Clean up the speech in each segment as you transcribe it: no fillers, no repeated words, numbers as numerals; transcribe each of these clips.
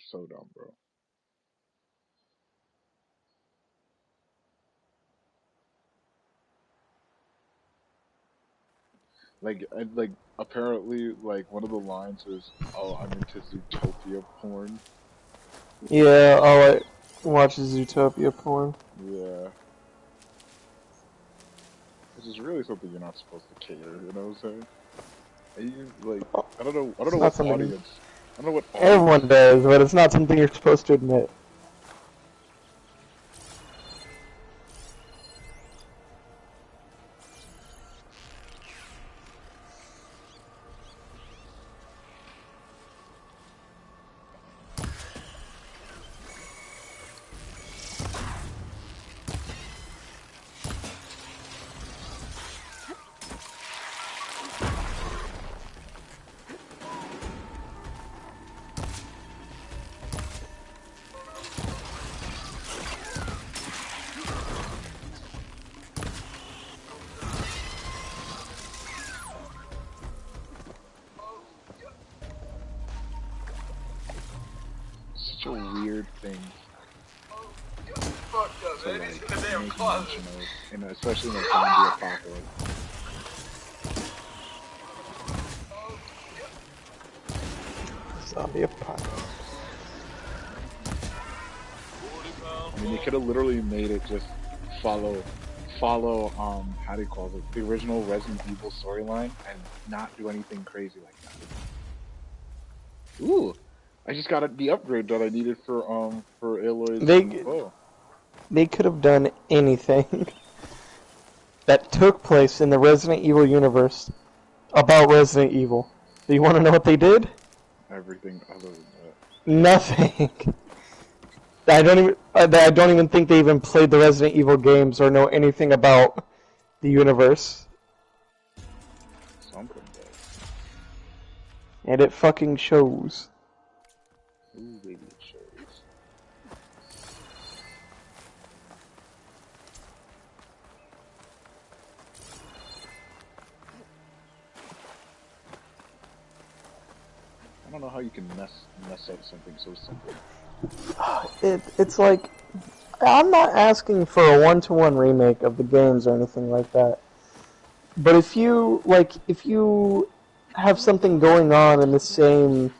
So dumb, bro. Like apparently, like one of the lines is, "Oh, I'm into Zootopia porn." Yeah, all I watch is Zootopia porn. Yeah, which is really something you're not supposed to cater. You know what I'm saying? And you like, I don't It's know not what something audience, I don't know what everyone audience. does, but it's not something you're supposed to admit. Such a weird thing Fucked up, to man. He's like in the damn make closet. mention of, and especially in a zombie apocalypse. Zombie apocalypse. 40 pound I mean, they could have ball. literally made it just follow, how do you call it, the original Resident Evil storyline, and not do anything crazy like that. Ooh, I just got the upgrade that I needed for Aloy's They bow. they could have done anything that took place in the Resident Evil universe about Resident Evil. Do you want to know what they did? Everything other than that. Nothing. I don't even think they even played the Resident Evil games or know anything about the universe. Something though. And it fucking shows. Ooh, baby, it shows. I don't know how you can mess up something so simple. It's like I'm not asking for a one-to-one remake of the games or anything like that. But if you have something going on in the same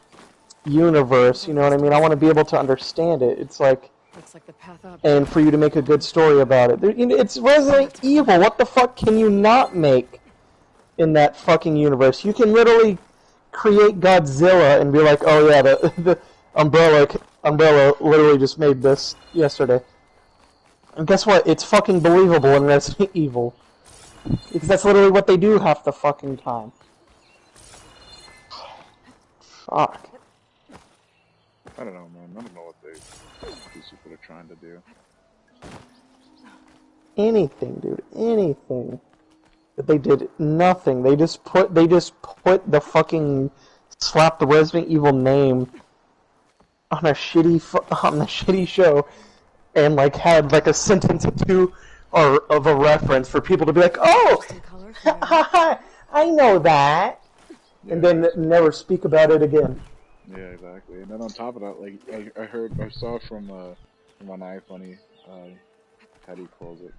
universe, you know what I mean? I want to be able to understand it. It's like, Looks like the path up. and for you to make a good story about it. It's Resident Evil. What the fuck can you not make in that fucking universe? You can literally create Godzilla and be like, oh yeah, the Umbrella literally just made this yesterday. And guess what? It's fucking believable in Resident Evil. Because that's literally what they do half the fucking time. Fuck. I don't know, man. I don't know what these people are trying to do. Anything, dude. Anything. But they did nothing. They just put the fucking slap the Resident Evil name on a shitty show and like had like a sentence or two or of a reference for people to be like, oh, Interesting color for you. I know that, and Yeah, then never speak about it again. yeah, exactly. And then on top of that, like I saw from an iFunny, how do you call it?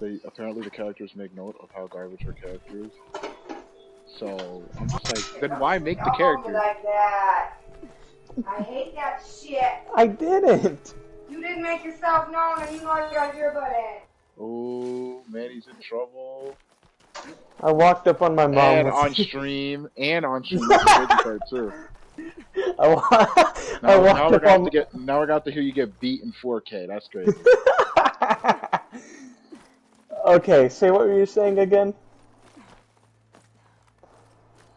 They apparently the characters make note of how garbage her character is. So I'm just like, then why make the Don't hold me character? like that. I hate that shit. I didn't. You didn't make yourself known and you know I got your butt in. Oh, man, he's in trouble. I walked up on my mom And with. on stream, that's the crazy part too. I, I walked up on. Now we're got to hear you get beat in 4K. That's crazy. Okay, say what were you saying again?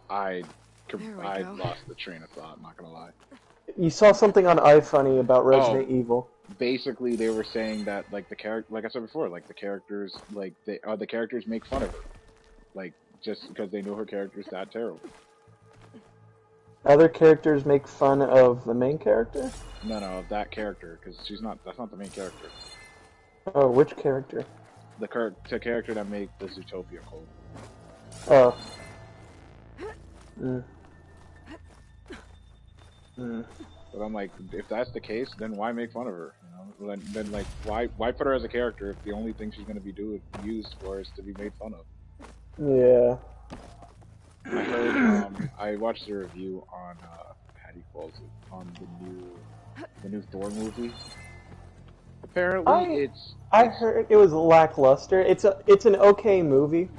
I There we I go. lost the train of thought. I'm not gonna lie. You saw something on iFunny about Oh, Resident Evil. basically they were saying that like the character, like I said before, like the characters make fun of her, like just because they know her character's that terrible. Other characters make fun of the main character? No, that character, because that's not the main character. Oh, which character? The character that made the Zootopia cult. Oh. Mm. But I'm like, if that's the case, then why make fun of her? You know, then like, why put her as a character if the only thing she's gonna be used for is to be made fun of? Yeah. I heard, I watched a review on, how do you call it, on the new Thor movie. Apparently, I heard it was lackluster. It's an okay movie.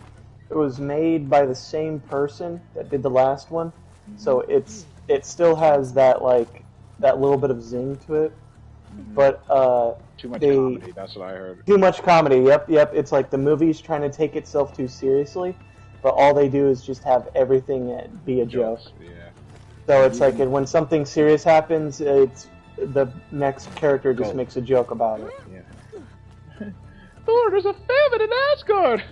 It was made by the same person that did the last one, so it still has that that little bit of zing to it. But too much comedy. That's what I heard. Too much comedy. Yep. It's like the movie's trying to take itself too seriously, but all they do is just have everything be a joke. Yeah. So it's like when something serious happens, it's the next character just makes a joke about it. Yeah. Thor, there's a famine in Asgard.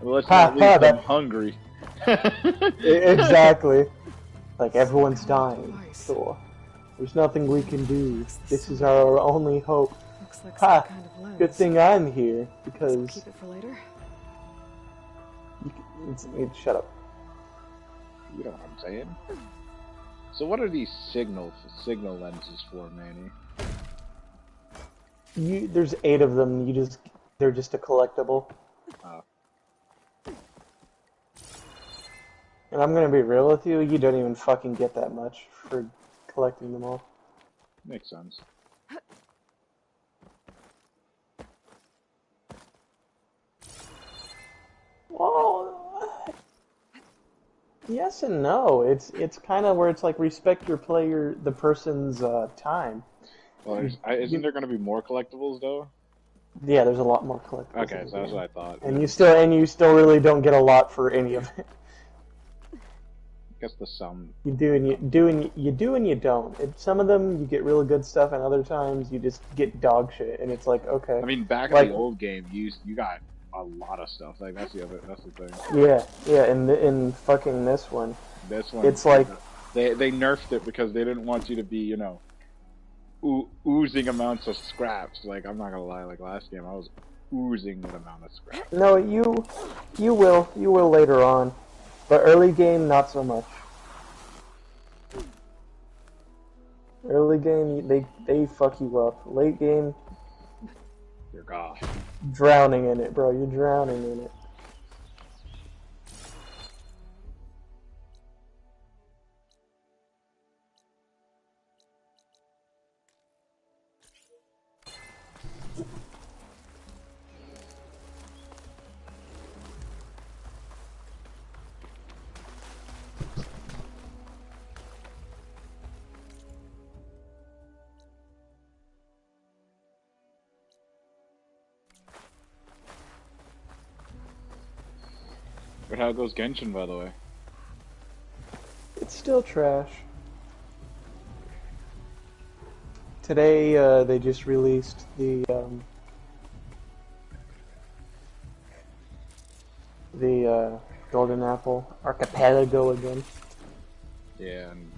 Let's not leave them hungry. Exactly. Like everyone's dying. Thor. There's nothing we can do. This is our only hope. Looks like some kind of lens. Good thing I'm here because. Keep it for later. Shut up. You know what I'm saying? So what are these signal lenses for, Manny? There's 8 of them. They're just a collectible. Oh. And I'm gonna be real with you. You don't even fucking get that much for collecting them all. Makes sense. Well, yes and no. It's kind of where it's like respect the person's time. Well, isn't there going to be more collectibles though? Yeah, there's a lot more collectibles. Okay, so that's what I thought. And you still really don't get a lot for any of it. I guess the sum. You do and you don't. Some of them you get really good stuff, and other times you just get dog shit, and it's like okay. I mean, back in the old game, you got a lot of stuff. Like that's the thing. Yeah. In fucking this one, it's like they nerfed it because they didn't want you to be, you know, oozing amounts of scraps. Like I'm not gonna lie, like last game I was oozing an amount of scraps. No, you will later on, but early game not so much. Early game they fuck you up. Late game, you're gone. Drowning in it, bro. You're drowning in it. But how goes Genshin, by the way? It's still trash. Today, they just released the Golden Apple Archipelago again. Yeah, and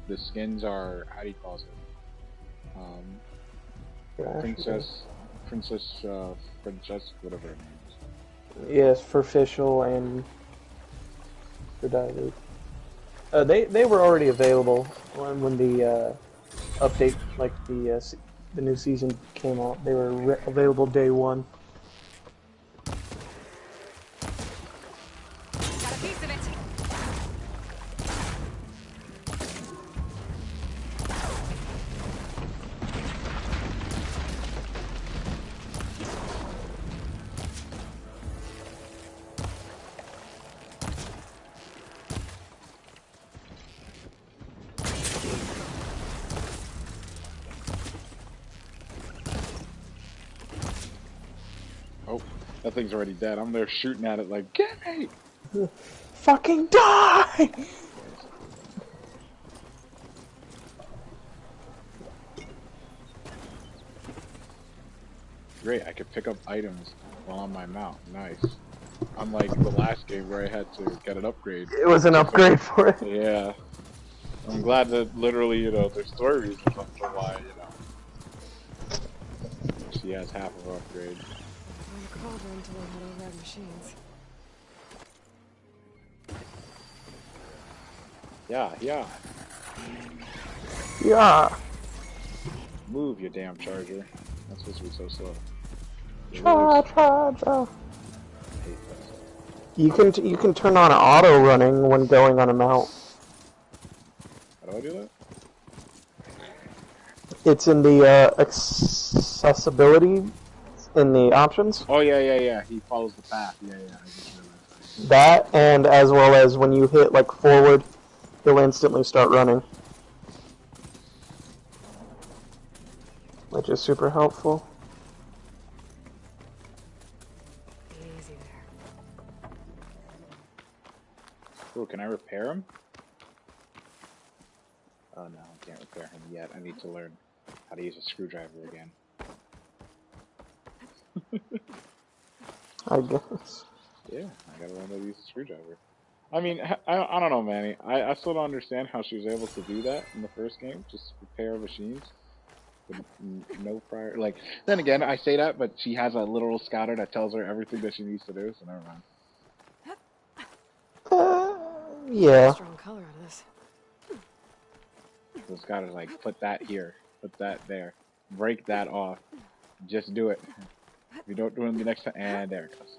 the skins are, how do you call it? Princess, whatever her name is. Yes, for Fischl and for Dilute. They were already available when the update, like the new season came out. They were available day 1. Got a piece of it. Oh, that thing's already dead. I'm there shooting at it like, get me! Fucking die! Great, I could pick up items while on my mount. Nice. Unlike the last game where I had to get an upgrade. It was an upgrade for it. Yeah. I'm glad that literally, you know, there's story reasons for why, you know. She has half of her upgrade. I'm a carver until I had all red machines. Yeah. Yeah. Move, you damn charger. That's supposed to be so slow. Charge. I hate this. You can turn on auto running when going on a mount. How do I do that? It's in the accessibility in the options. Oh yeah. He follows the path. Yeah. I just realized That, and as well as when you hit like forward, he'll instantly start running, which is super helpful. Easy there. Cool. Can I repair him? Oh no, I can't repair him yet. I need to learn how to use a screwdriver again. I guess. Yeah, I gotta learn how to use a screwdriver. I mean, I don't know, Manny. I still don't understand how she was able to do that in the first game. Just repair machines with no prior. Like, then again, I say that, but she has a literal scouter that tells her everything that she needs to do. So never mind. Yeah. Strong color out of this. The scouter's like, put that here, put that there, break that off. Just do it. If you don't do it the next time, and there it goes.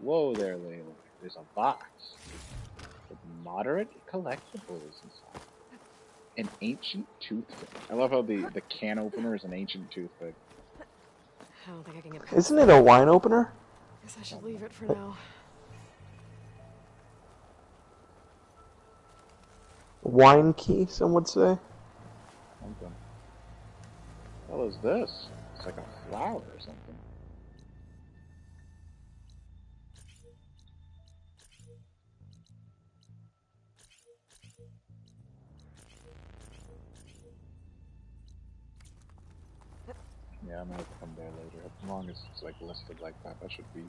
Whoa there, Layla. There's a box with moderate collectibles inside. An ancient toothpick. I love how the can opener is an ancient toothpick. I don't think I can get past Isn't it a wine opener? Guess I should leave it for now. Wine key, some would say. Something. What the hell is this? It's like a flower or something. Yeah, I'm gonna have to come there later. As long as it's like listed like that, that should be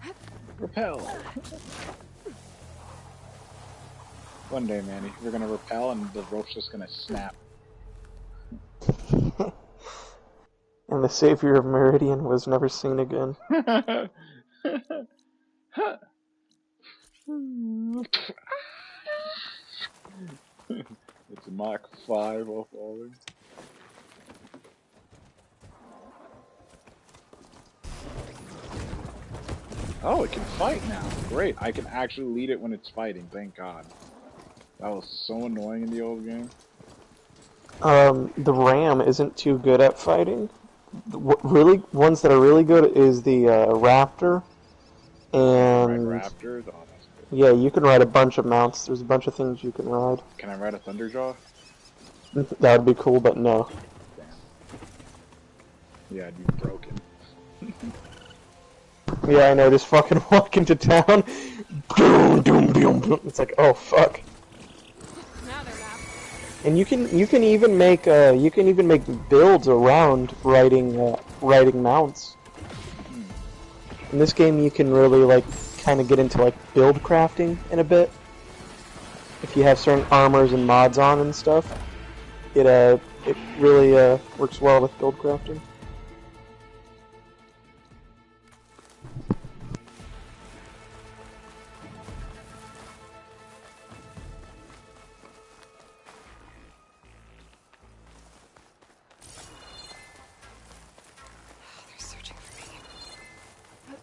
fine. Repel! One day, Manny, we're gonna repel and the rope's just gonna snap. And the savior of Meridian was never seen again. It's Mach 5 while falling. Oh, it can fight now. Great. I can actually lead it when it's fighting. Thank God. That was so annoying in the old game. The ram isn't too good at fighting. Really, ones that are really good is the raptor. And Ride raptors? Oh, that's good. yeah, you can ride a bunch of mounts. There's a bunch of things you can ride. Can I ride a Thunderjaw? That would be cool, but no. Damn. Yeah, I'd be broken. Yeah, I know. Just fucking walk into town. Boom, boom, boom, boom. It's like, oh fuck. Now they're back. And you can even make builds around riding mounts. In this game, you can really like kind of get into like build crafting in a bit. If you have certain armors and mods on and stuff, it really works well with build crafting. They're searching for me.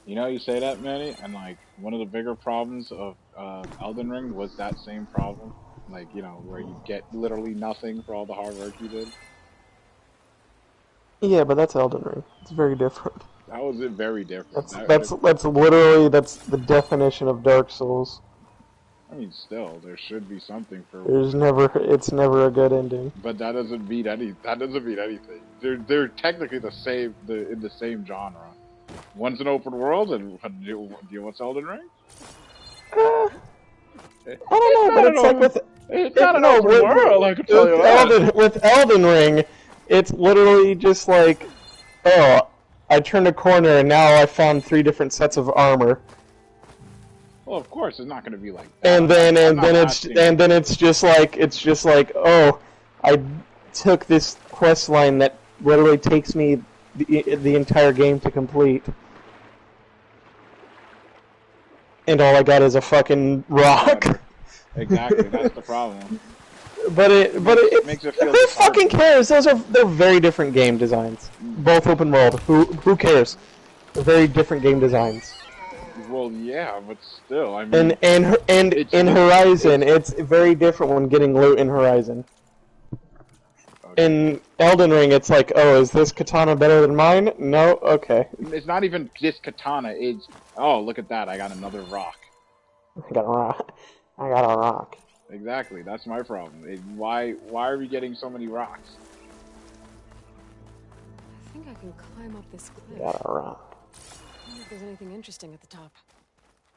You know, you say that, Manny, and like one of the bigger problems of Elden Ring was that same problem. Like, you know, where you get literally nothing for all the hard work you did. Yeah, but that's Elden Ring. It's very different. That was it very different. That's literally that's the definition of Dark Souls. I mean, still, there should be something for. It's never a good ending. But that doesn't mean That doesn't mean anything. They're technically the same. In the same genre. One's an open world, and do you what's Elden Ring? I don't know, but it's like with it's not an open world. I can tell you that. With Elden Ring, it's literally just like, oh, I turned a corner and now I found 3 different sets of armor. Well, of course, it's not going to be like that. And then it's just like, oh, I took this quest line that literally takes me the entire game to complete. And all I got is a fucking rock. Exactly, that's the problem. But it makes it feel. Who fucking cares? They're very different game designs. Both open world. Who cares? They're very different game designs. Well, yeah, but still, I mean. And in Horizon, it's very different when getting loot in Horizon. Okay. In Elden Ring, it's like, oh, is this katana better than mine? No, okay. It's not even this katana. It's, oh, look at that! I got another rock. I got a rock. Exactly, that's my problem. Why are we getting so many rocks? I think I can climb up this cliff. Got a rock. I wonder if there's anything interesting at the top.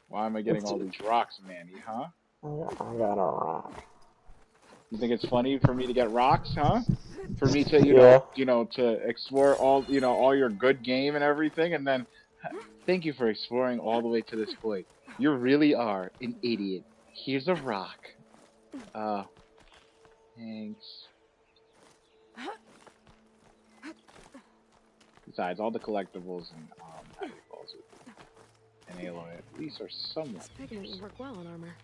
Why am I getting all these rocks, Manny, huh? I got a rock. You think it's funny for me to get rocks, huh? For me to, you know, to explore all your good game and everything, and then, thank you for exploring all the way to this point. You really are an idiot. Here's a rock. Thanks. Besides, all the collectibles and how do you call it? And Aloy, at least are somewhat. This pigment would work well in armor.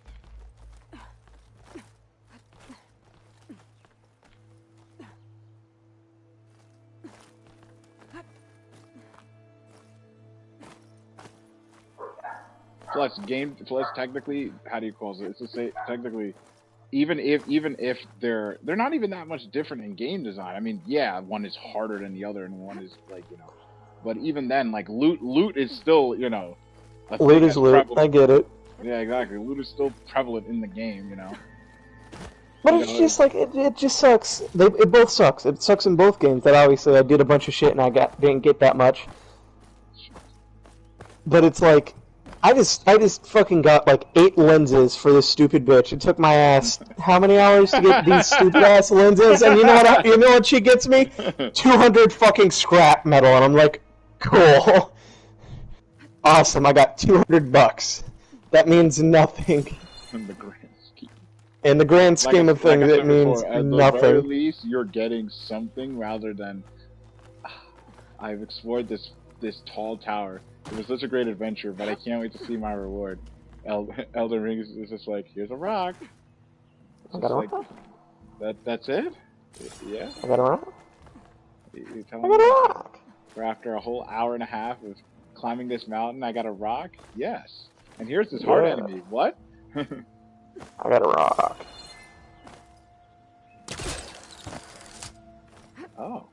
Plus technically, how do you call it? It's to say technically, even if they're not even that much different in game design. I mean, yeah, one is harder than the other, and one is like, you know, but even then, like loot is still, you know, loot is loot. Prevalent. I get it. Yeah, exactly. Loot is still prevalent in the game, you know. But it's just like it just sucks. It both sucks. It sucks in both games. That obviously I did a bunch of shit and I didn't get that much. But it's like I just fucking got like 8 lenses for this stupid bitch. It took my ass how many hours to get these stupid ass lenses? And you know what she gets me? 200 fucking scrap metal, and I'm like, cool, awesome. I got $200. That means nothing. In the grand scheme of things, it means at nothing. At the very least, you're getting something rather than I've explored this tall tower. It was such a great adventure, but I can't wait to see my reward. Elden Ring is just like, here's a rock. I got a rock? That's it? Yeah? I got a rock? I got a rock! For after a whole hour and a half of climbing this mountain, I got a rock? Yes. And here's this hard enemy. What? I got a rock. Oh.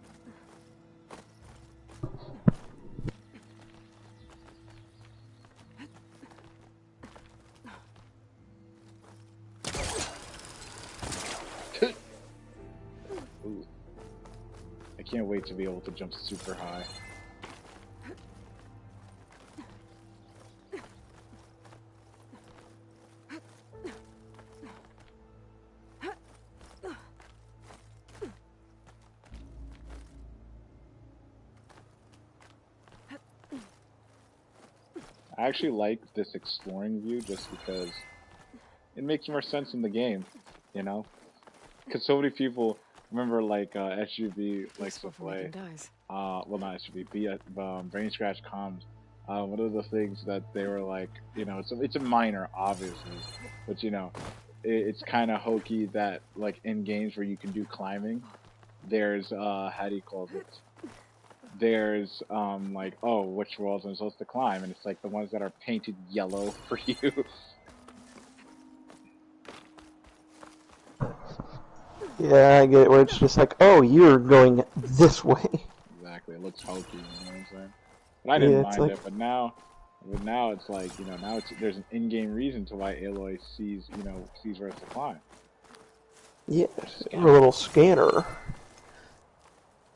Ooh. I can't wait to be able to jump super high. I actually like this exploring view just because it makes more sense in the game, you know? Because so many people remember, like, SUV likes to play. Well, not SUV, Brain Scratch Comms. One of the things that they were like, you know, it's a minor, obviously, but you know, it's kind of hokey that, like, in games where you can do climbing, there's, how do you call it? there's like, oh, which walls I'm supposed to climb, and it's like the ones that are painted yellow for you. Yeah, I get it, where it's just like, oh, you're going this way. Exactly, it looks hokey, you know what I'm saying? But I Yeah, didn't it's mind like, it. But now it's like, now it's there's an in-game reason to why Aloy sees where to climb. yeah, a Scanner. little scanner.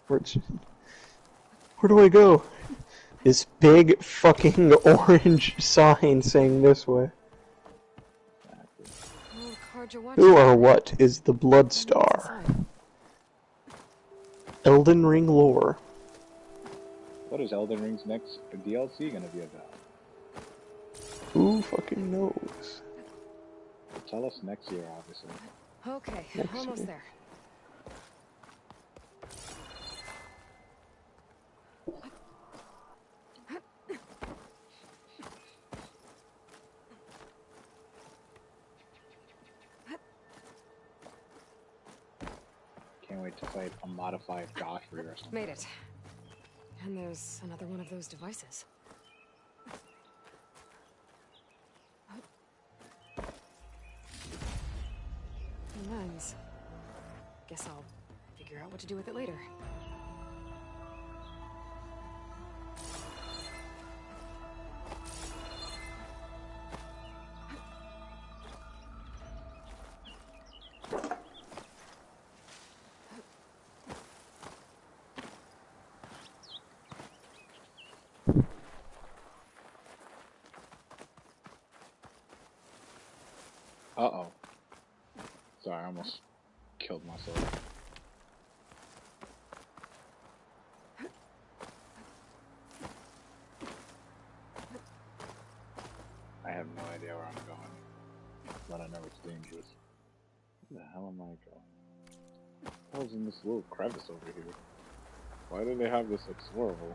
Where do I go? This big fucking orange sign saying this way. Exactly. Well, the cards are Who watching. or what is the Blood What's Star? inside? Elden Ring lore. What is Elden Ring's next DLC gonna be about? Who fucking knows? Tell us next year, obviously. Okay, Next almost year. there. Can't wait to fight a modified Godfrey or something. Made it. And there's another one of those devices. Lens. Guess I'll figure out what to do with it later. Uh-oh. Sorry, I almost killed myself. I have no idea where I'm going, but I know it's dangerous. Where the hell am I going? I was in this little crevice over here. Why do they have this explorable?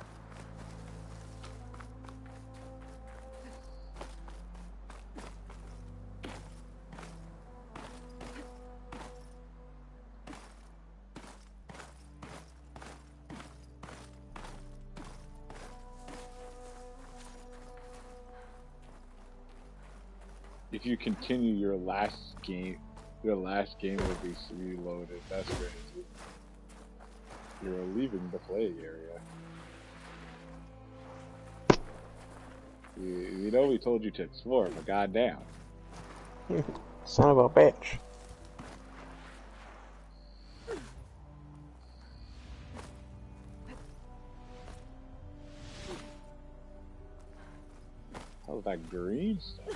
If you continue, your last game will be reloaded. That's crazy. You're leaving the play area. We know we told you to explore, but goddamn. Son of a bitch. How's that green stuff?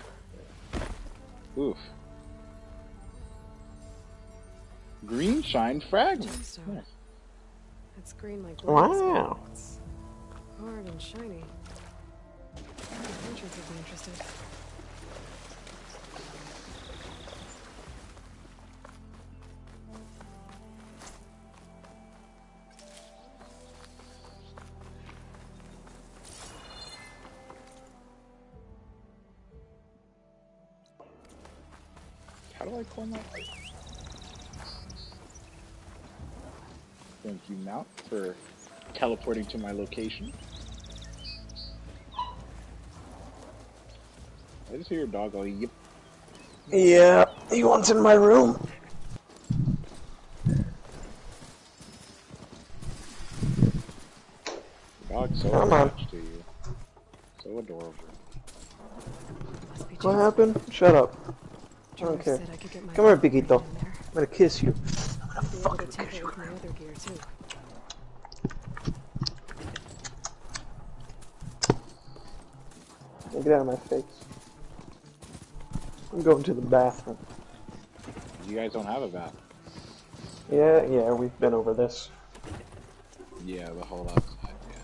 Oof. Green shine fragments. Gemstone. Nice. It's green like glass. Wow. But it's hard and shiny. Adventurers would be interested. How do I call my light? Thank you, Mount, for teleporting to my location. I just hear your dog go, yep. Yeah, he wants in my room. The dog's so Come on. attached to you. So adorable. Must be What Jason. happened? Shut up. George Okay. said I could get my Come here, upgrade Piquito. in there. I'm gonna kiss you. I'll be able to tinker with my other gear too. Get out of my face. I'm going to the bathroom. You guys don't have a bath. Yeah, we've been over this. Yeah, the whole outside, yeah.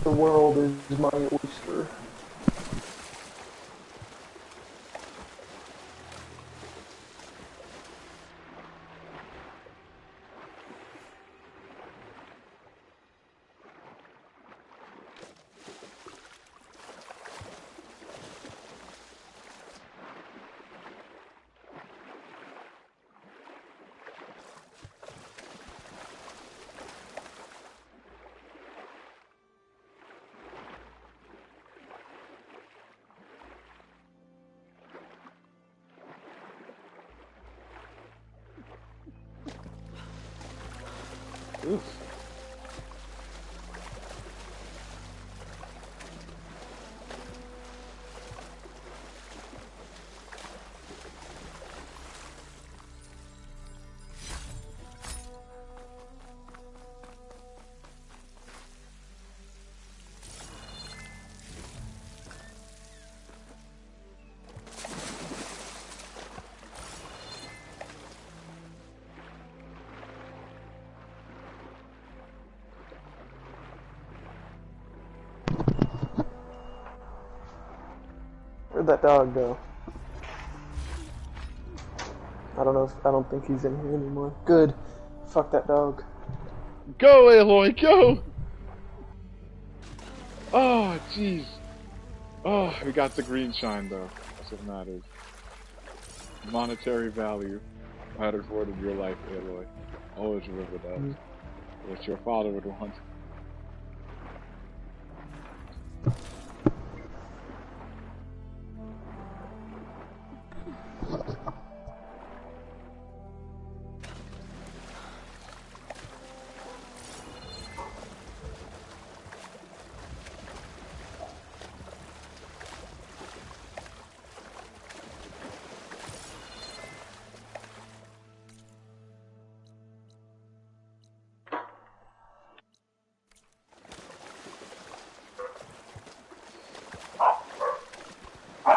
The world is my oyster. Oof. Where'd that dog go? I don't know if, I don't think he's in here anymore. Good. Fuck that dog. Go, Aloy, go! Oh, jeez. Oh, we got the green shine, though. That's what matters. Monetary value matters more than your life, Aloy. Always remember that. What your father would want.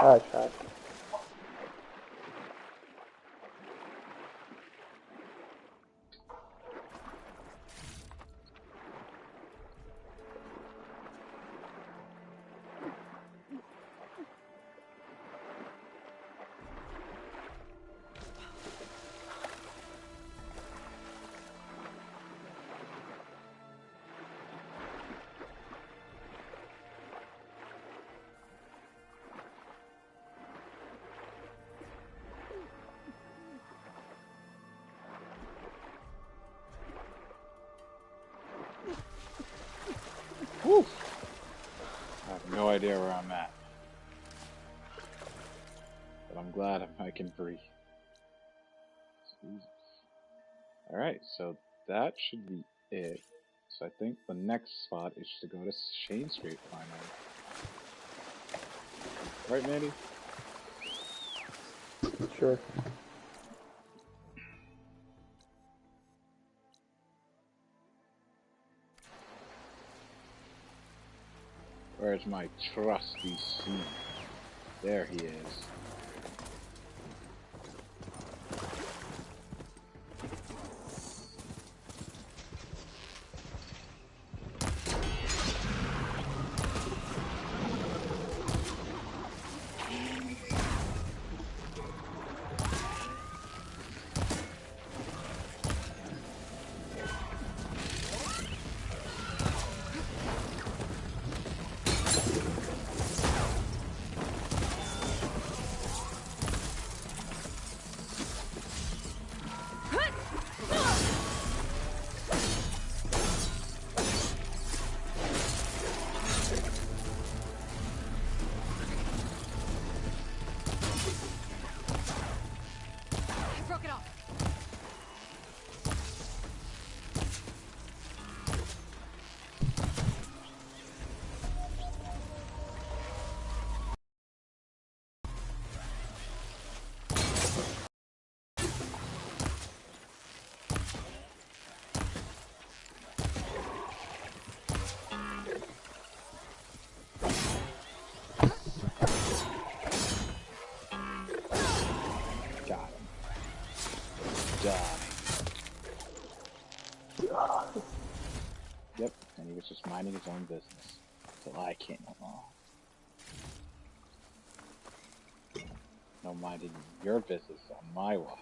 I tried. Whew. I have no idea where I'm at. But I'm glad I can breathe. Jesus. Alright, so that should be it. So I think the next spot is to go to Shane Street finally. Right, Mandy? Sure. Where's my trusty Snoop? There he is. Broke it off. Got him. Die. Yep, and he was just minding his own business. Till I came along. No minding your business on my watch.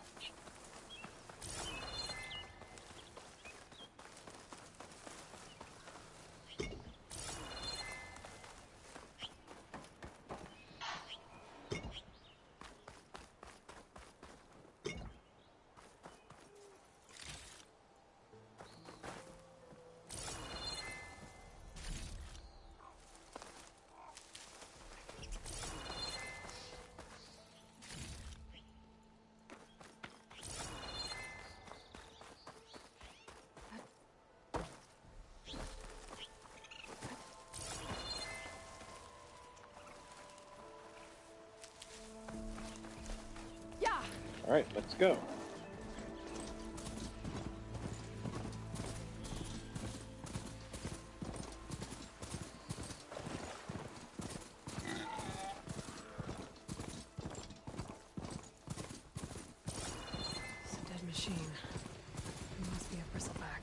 Alright, let's go. It's a dead machine. It must be a bristleback.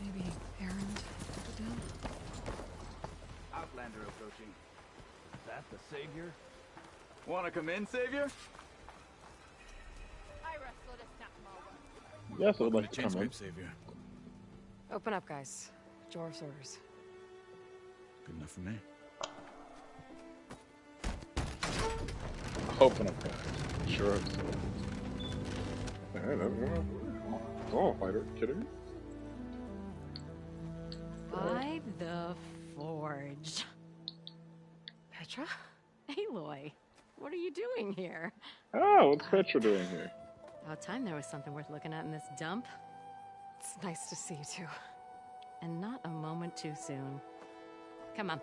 Maybe Errand took it down? Outlander approaching. Is that the Savior? Wanna come in, Savior? Yes, I would like to come in. Savior. Open up, guys. Jor's orders. Good enough for me. Open up, guys. Sure. Oh, fighter, kidding me? By the Forge. Petra? Aloy, what are you doing here? Oh, what's Petra doing here? About time there was something worth looking at in this dump. It's nice to see you too. And not a moment too soon. Come on.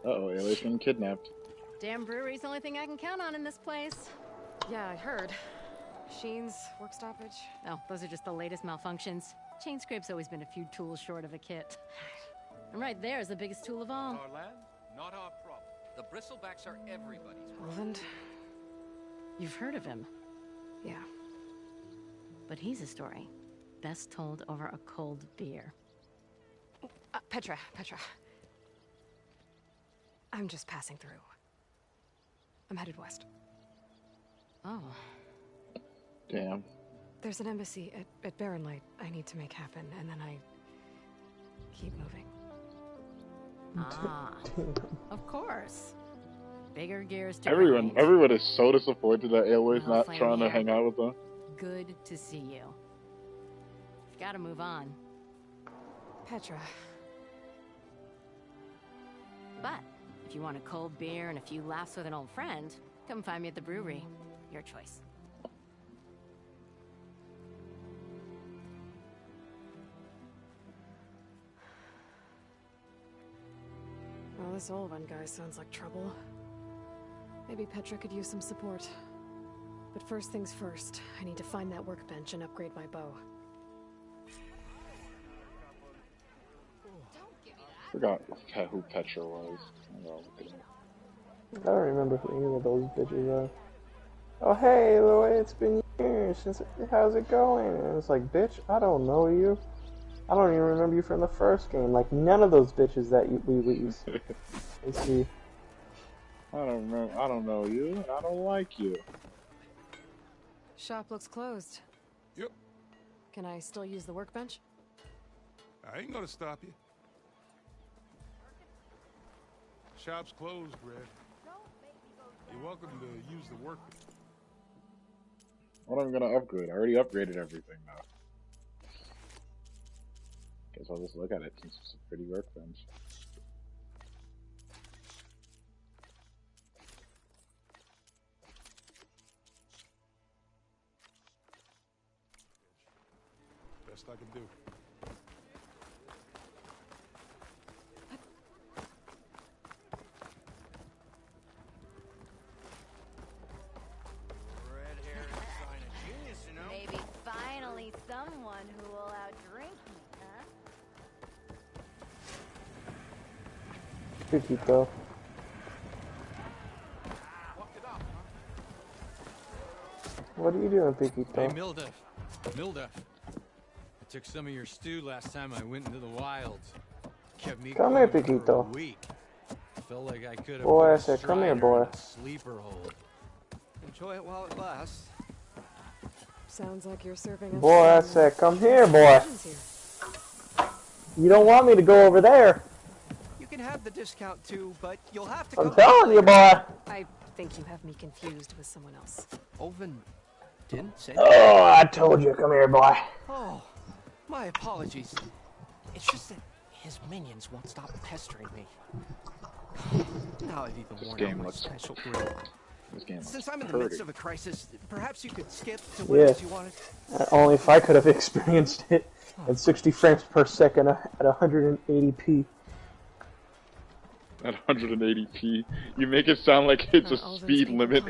Uh-oh, Aloy's getting kidnapped. Damn brewery's the only thing I can count on in this place. Yeah, I heard. Machines, work stoppage. Oh, those are just the latest malfunctions. Chain scrape's always been a few tools short of a kit. And right there is the biggest tool of all. Our land, not our problem. The bristlebacks are everybody's problem. Roland? You've heard of him, Yeah. but he's a story best told over a cold beer. Petra. I'm just passing through. I'm headed west. Oh, Damn. There's an embassy at Barrenlight I need to make happen, and then I keep moving. ah, of course. Bigger gears to Everyone is so disappointed that Aloy's Well, not flame trying to here. hang out with them. Good to see you. You've got to move on. Petra. But if you want a cold beer and a few laughs with an old friend, come find me at the brewery. Your choice. Well, this Olvan guy sounds like trouble. Maybe Petra could use some support. But first things first, I need to find that workbench and upgrade my bow. Forgot who Petra was. I don't remember who any of those bitches are. Oh, hey, Aloy, it's been years since. How's it going? And it's like, bitch, I don't know you. I don't even remember you from the first game. Like, none of those bitches that we use. You see. I don't know you, and I don't like you. Shop looks closed. Yep. Can I still use the workbench? I ain't gonna stop you. Shop's closed, Red. You're welcome to use the work. What am I gonna upgrade? I already upgraded everything now. Guess I'll just look at it since it's a pretty workbench. Best I can do. Red hair is a sign of genius, you know? Maybe finally someone who will outdrink me, huh? Piquito. Walked it up, huh? What are you doing, Hey, Piquito? Milda. I took some of your stew last time I went into the wilds. Kept me Come here, going for a Piquito. week. Felt like I could have Boy, put I a said, come here, strider boy. in a sleeper hold. Enjoy it while it lasts. Sounds like you're serving us. Boy, I some said, come here, boy. options here. You don't want me to go over there. You can have the discount too, but you'll have to I'm come telling you, boy. I think you have me confused with someone else. Oven didn't say. Oh, I told you. Come here, boy. Oh, my apologies. It's just that his minions won't stop pestering me. Now I've even worn out game my looks- special grill. This game looks Since I'm in the pretty. midst of a crisis, perhaps you could skip to what it is you wanted. Only if I could have experienced it at 60 frames per second at 180p. At 180p, you make it sound like it's a speed limit.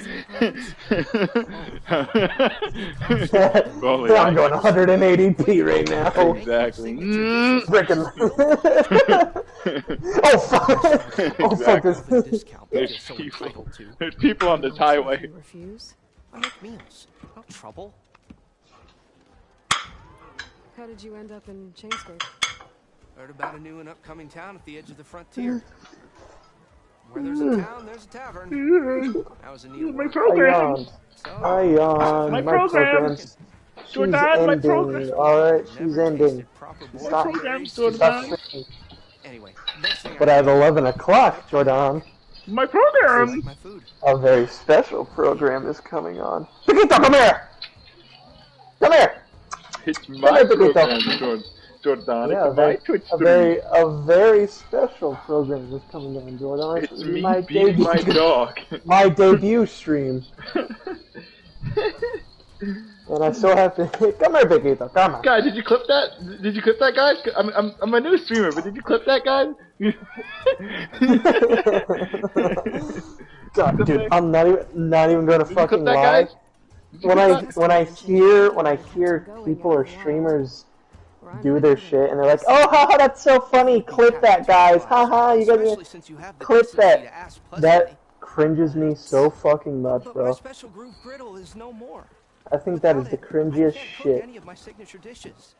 Only I'm going 180p right now. Exactly. Freaking. Oh fuck! Oh fuck! There's people on this highway. Refuse? I make meals. No trouble. How did you end up in Chainscape? Heard about a new and upcoming town at the edge of the frontier. Where there's a town, there's a tavern. That was a neat My word. programs. I yawn. My programs. She's Jordan, my ending. programs. Alright, she's Never ending. tasted proper boiled Stop. Programs, berries. Jordan. Anyway, next thing But I at 11 o'clock, Jordan, My I programs. like my food. a very special program is coming on. Piquito, come here! Come here! It's my Come here, program, Jordan. Yeah, It's my Twitch a stream. very special program is coming on, Jordan. It's me my beating my dog. my debut stream. And I so have to. Come here, Piquito, come on. Guys, did you clip that? Did you clip that, guys? I'm a new streamer, but did you clip that, guys? God, dude, I'm not even going to Did you fucking clip that, lie. guys? Did you When clip that? I hear people or streamers do their shit and they're like, oh haha, that's so funny, clip that, guys, haha, you Especially guys since you have the clip decency that. to ask pleasantly. That cringes me so fucking much, But my bro. special groove griddle is no more. I think that is the Without it, cringiest I can't cook shit any of my signature dishes.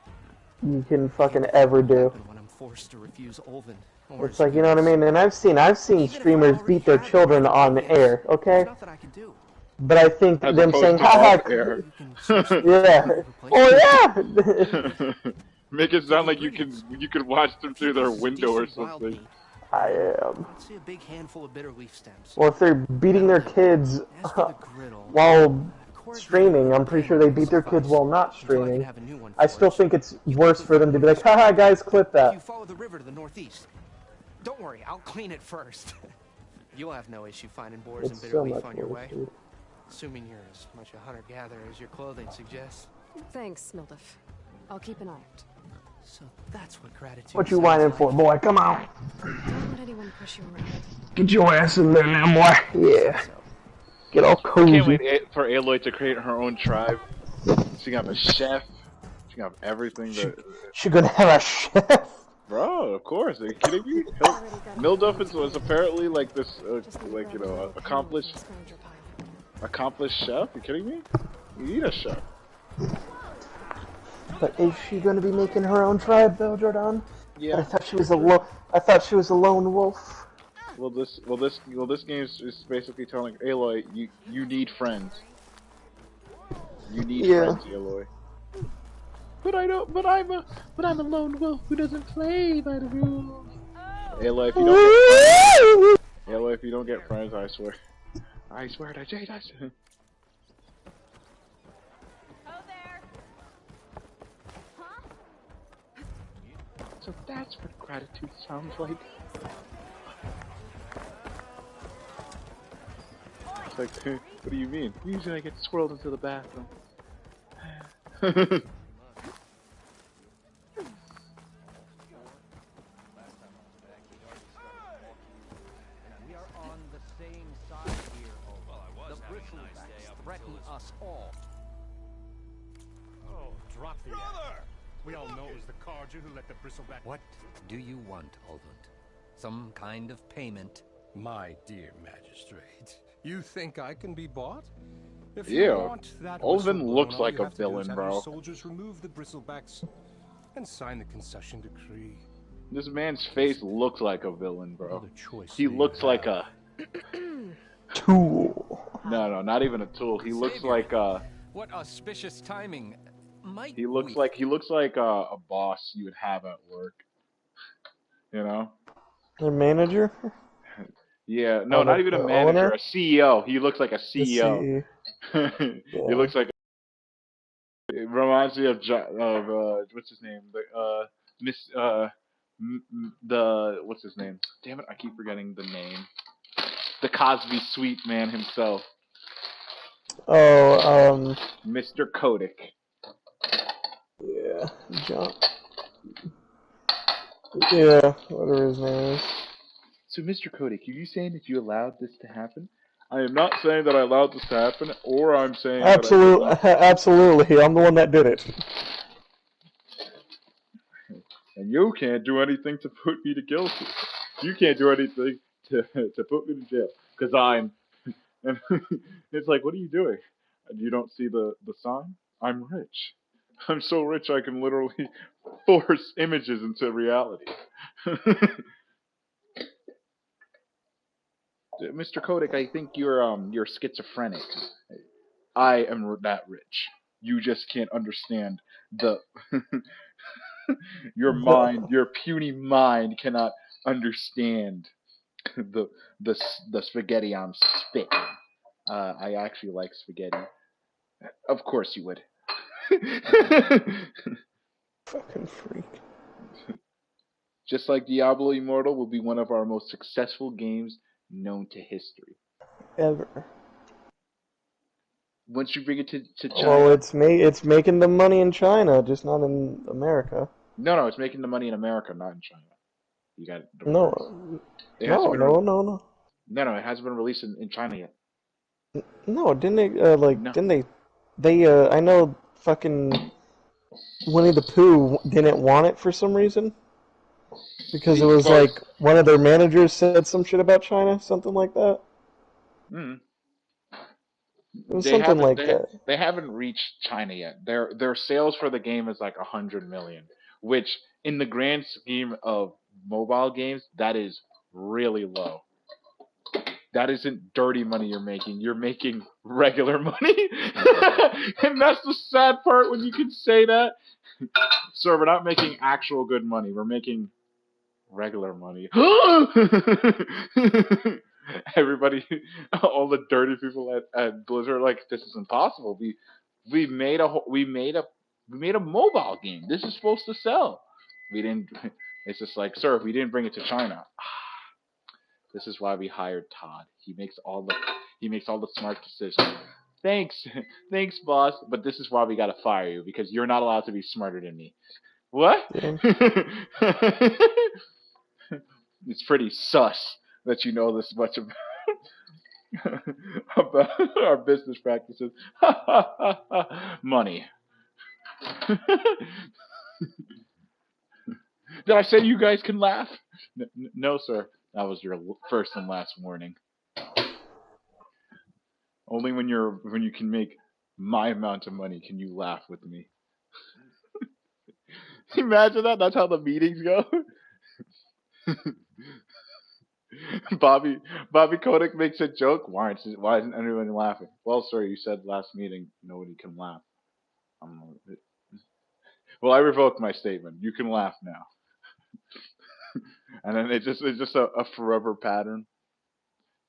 you can fucking ever do. When I'm forced to refuse Olvin. Or It's like, you know what I mean? And I've seen streamers beat their children on air, okay? There's nothing I can do. But I think As them opposed saying, to haha, off air. yeah, oh yeah! Make it sound like you can watch them through their window or something. I am. Let's see a big handful of bitter leaf stems. Well, if they're beating their kids As for the griddle, while streaming, I'm pretty sure they beat their kids while not streaming. I still think it's worse for them to be like, haha, guys, clip you that. follow the river to the northeast. Don't worry, I'll clean it first. You'll have no issue finding boars and It's bitter so leaf much on your worse, way. dude. Assuming you're as much a hunter-gatherer as your clothing suggests. Thanks, Mildif. I'll keep an eye out. So that's what gratitude What you sounds whining like. for, boy? Come on. Don't let anyone push you around. Get your ass in there now, boy. Yeah. Get all I can't cozy. wait for Aloy to create her own tribe. She can have a chef. She can have everything that. She gonna have a chef. Bro, of course. Are you kidding me? Milduff was apparently like this, like, you know, accomplished chef. You kidding me? You need a chef. But is she gonna be making her own tribe, though, Jordan? Yeah. I thought she was a lone wolf. Well, this game is basically telling Aloy, you need friends. You need friends, Aloy. But I don't. But I'm a lone wolf who doesn't play by the rules. Aloy, if you don't get friends, I swear to Jesus. So that's what gratitude sounds like. It's like, what do you mean? Usually I get swirled into the bathroom. Us all. Oh, drop the brother! We all know it was the Carja who let the bristleback. What do you want, Olvund? Some kind of payment? My dear magistrate, you think I can be bought? If Yeah, you want that Olvin whistle looks blown, all like you a have to do is villain, have bro. your soldiers remove the bristlebacks and sign the concession decree. This man's face looks like a villain, bro. Another choice He they looks like have. a tool. No, not even a tool. He looks like a. What auspicious timing. Might He looks like a boss you would have at work. You know? The manager? Yeah, no, Oh, not the even a manager, owner? a CEO. He looks like a CEO. Yeah. He looks like. It reminds me of what's his name? What's his name? Damn it, I keep forgetting the name. The Cosby Sweet man himself. Oh, Mr. Kotick. yeah, John. Yeah, whatever his name is. So, Mr. Kotick, are you saying that you allowed this to happen? I am not saying that I allowed this to happen, or I'm saying that I did not. Absolutely, I'm the one that did it. And you can't do anything to put me to guilt. You can't do anything to put me to jail, because I'm... And it's like, what are you doing? You don't see the sign? I'm rich. I'm so rich I can literally force images into reality. Mr. Kotick, I think you're schizophrenic. I am that rich. You just can't understand the your mind, your puny mind cannot understand the the spaghetti I'm spitting. I actually like spaghetti. Of course you would. Fucking freak. Just like Diablo Immortal will be one of our most successful games known to history. Ever. Once you bring it to China... Well, it's making the money in China, just not in America. No, it's making the money in America, not in China. You got it. No, it hasn't been released in China yet. No, didn't they, I know fucking Winnie the Pooh didn't want it for some reason. Because it was like, one of their managers said some shit about China, something like that. Mm. It was something like that. They haven't reached China yet. Their sales for the game is like 100 million, which in the grand scheme of mobile games, that is really low. That isn't dirty money you're making. You're making regular money. And that's the sad part when you can say that. Sir, we're not making actual good money. We're making regular money. Everybody, all the dirty people at Blizzard are like, this is impossible. We made a mobile game. This is supposed to sell. We didn't. It's just like, sir, we didn't bring it to China. This is why we hired Todd. He makes all the smart decisions. Thanks, boss. But this is why we gotta fire you, because you're not allowed to be smarter than me. What? Yeah. It's pretty sus that you know this much about our business practices. Money. Did I say you guys can laugh? No, sir. That was your first and last warning. Only when you can make my amount of money can you laugh with me. Imagine that. That's how the meetings go. Bobby Kotick makes a joke. Why isn't anyone laughing? Well, sir, you said last meeting nobody can laugh. Well, I revoke my statement. You can laugh now. And then it's just a forever pattern.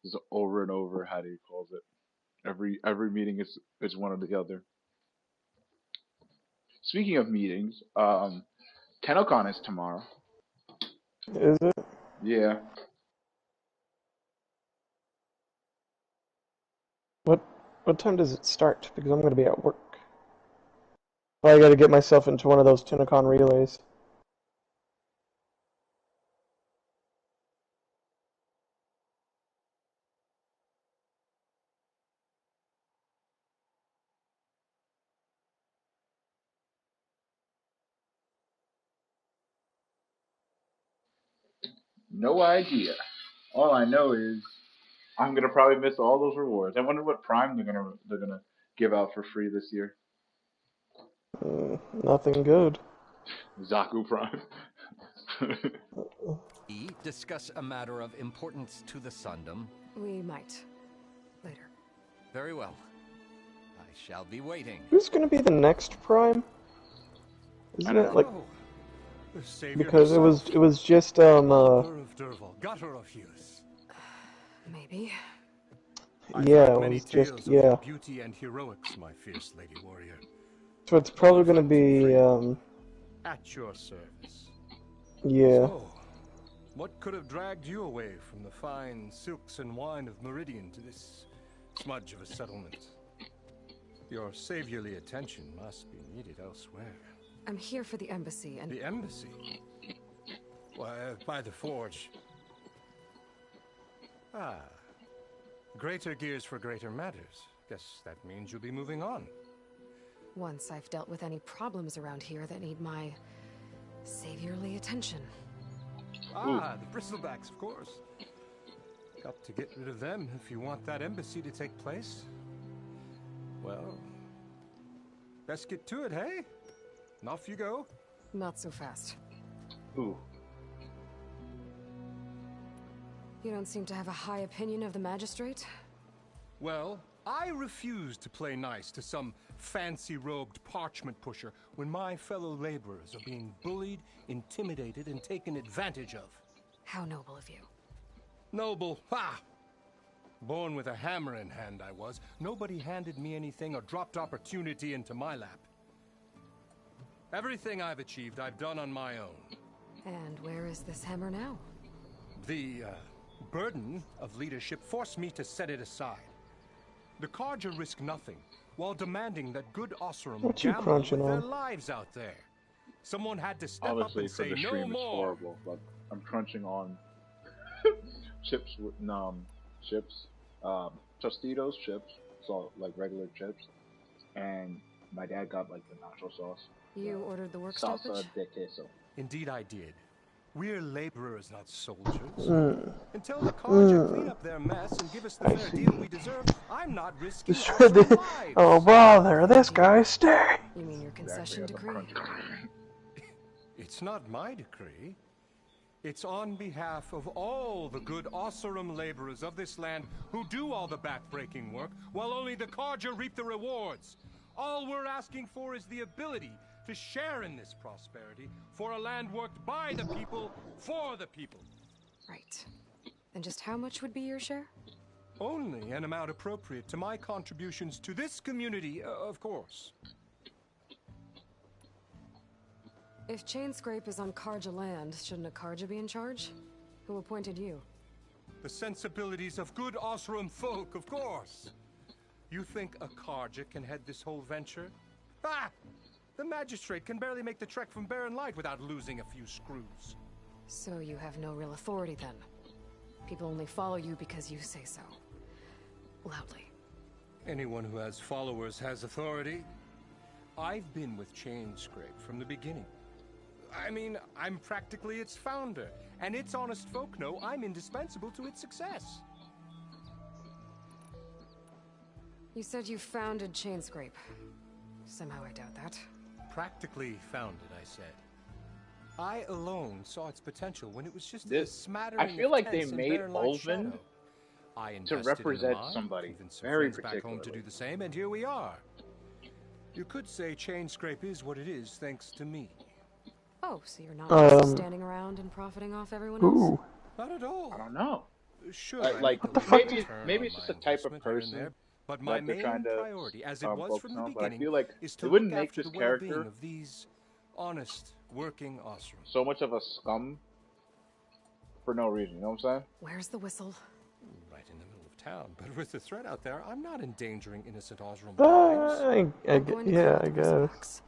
Just over and over. How do you call it? Every meeting is one or the other. Speaking of meetings, TennoCon is tomorrow. Is it? Yeah. What time does it start? Because I'm going to be at work. Well, I got to get myself into one of those TennoCon relays. No idea. All I know is I'm gonna probably miss all those rewards. I wonder what Prime they're gonna give out for free this year. Nothing good. Zaku Prime. Discuss a matter of importance to the Sundom. We might. Later. Very well. I shall be waiting. Who's going to be the next Prime? Isn't it like... Because it was just Maybe. Yeah, it was just Beauty and heroics, my fierce lady warrior. So it's probably going to be at your service. Yeah. So, what could have dragged you away from the fine silks and wine of Meridian to this smudge of a settlement? Your saviorly attention must be needed elsewhere. I'm here for the embassy and... The embassy? Why, by the forge. Ah. Greater gears for greater matters. Guess that means you'll be moving on. Once I've dealt with any problems around here that need my saviorly attention. Ah, the bristlebacks, of course. Got to get rid of them if you want that embassy to take place. Well, best get to it, hey? And off you go. Not so fast. Ooh. You don't seem to have a high opinion of the magistrate? Well, I refuse to play nice to some fancy-robed parchment pusher when my fellow laborers are being bullied, intimidated, and taken advantage of. How noble of you. Noble, ha! Born with a hammer in hand, I was. Nobody handed me anything or dropped opportunity into my lap. Everything I've achieved, I've done on my own. And where is this hammer now? The burden of leadership forced me to set it aside. The Carja risk nothing, while demanding that good Oseram What you gamble with crunching their on? lives out there. Someone had to step Obviously, up for and the say no stream, it's more. horrible. But I'm crunching on chips with chips, Tostitos chips, so like regular chips, and my dad got like the nacho sauce. You ordered the work Salsa stoppage? de queso. Indeed I did. We're laborers, not soldiers. Until the Carja clean up their mess and give us the fair deal we deserve, I'm not risking Oseram lives. Oh brother, this guy's staring. You mean your concession decree? It's not my decree. It's on behalf of all the good Oseram laborers of this land who do all the back-breaking work, while only the Carja reap the rewards. All we're asking for is the ability to share in this prosperity for a land worked by the people, for the people. Right. And just how much would be your share? Only an amount appropriate to my contributions to this community, of course. If Chainscrape is on Carja land, shouldn't a Carja be in charge? Who appointed you? The sensibilities of good Oseram folk, of course. You think a Carja can head this whole venture? Ah! The magistrate can barely make the trek from Barren Light without losing a few screws. So you have no real authority then? People only follow you because you say so. Loudly. Anyone who has followers has authority. I've been with Chainscrape from the beginning. I mean, I'm practically its founder, and its honest folk know I'm indispensable to its success. You said you founded Chainscrape. Somehow I doubt that. Practically founded, I said. I alone saw its potential when it was just a This, smattering I feel like of they tents and made Barren Light Ulvund shadow. I to invested represent in mine, somebody even some very friends back home to particularly. do the same, and here we are. You could say Chainscrape is what it is thanks to me. Oh, so you're not just standing around and profiting off everyone else? Ooh. Not at all. I don't know. Sure, Like I make a maybe return maybe on it's just my a type of investment here and person there, but my that they're main trying to priority, as it was focus from the on, but I beginning, feel like is they to wouldn't look make after this the well-being character of these honest, working Oseram. so much of a scum for no reason. You know what I'm saying? Where's the whistle? Right in the middle of town, but with the threat out there, I'm not endangering innocent Oseram lives. Yeah, I guess.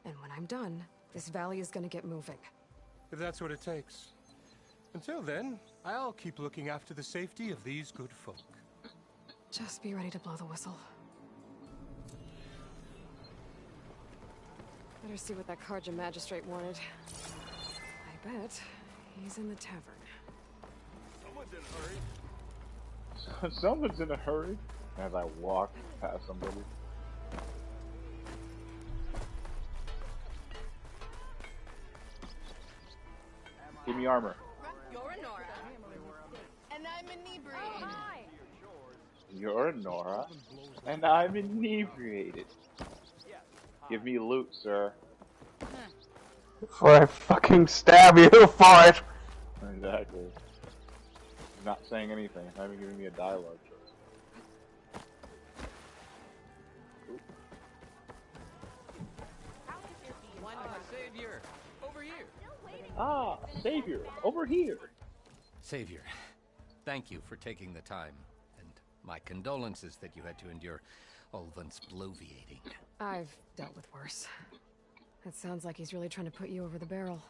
And when I'm done, this valley is gonna get moving. If that's what it takes. Until then, I'll keep looking after the safety of these good folk. Just be ready to blow the whistle. Better see what that Carja magistrate wanted. I bet he's in the tavern. Someone's in a hurry. Someone's in a hurry. As I walk past somebody. Give me armor. You're a Nora. And I'm inebriated. You're Nora, and I'm inebriated. Give me loot, sir. Before I fucking stab you for it. Exactly. He's not saying anything. He's not even giving me a dialogue choice. Savior, over here. Ah, Savior, over here. Savior, thank you for taking the time, and my condolences that you had to endure Ulvund's bloviating. I've dealt with worse. It sounds like he's really trying to put you over the barrel.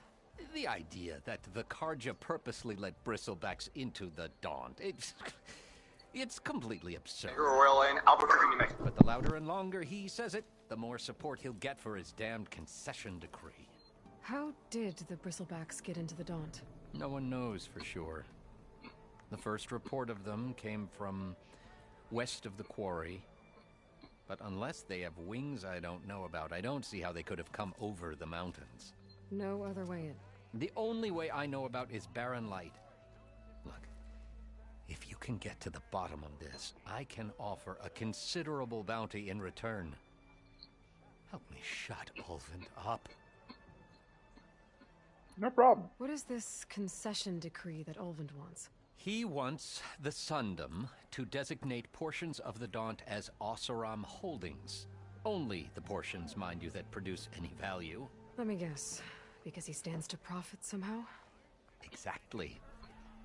The idea that the Karja purposely let bristlebacks into the Daunt, it's completely absurd. Royal Lane, Albuquerque, New Mexico. But the louder and longer he says it, the more support he'll get for his damned concession decree. How did the Bristlebacks get into the Daunt? No one knows for sure. The first report of them came from west of the quarry. But unless they have wings I don't know about, I don't see how they could have come over the mountains. No other way in. The only way I know about is Barren Light. Look, if you can get to the bottom of this, I can offer a considerable bounty in return. Help me shut Ulvund up. No problem. What is this concession decree that Ulvund wants? He wants the Sundom to designate portions of the Daunt as Oseram holdings. Only the portions, mind you, that produce any value. Let me guess. Because he stands to profit somehow? Exactly.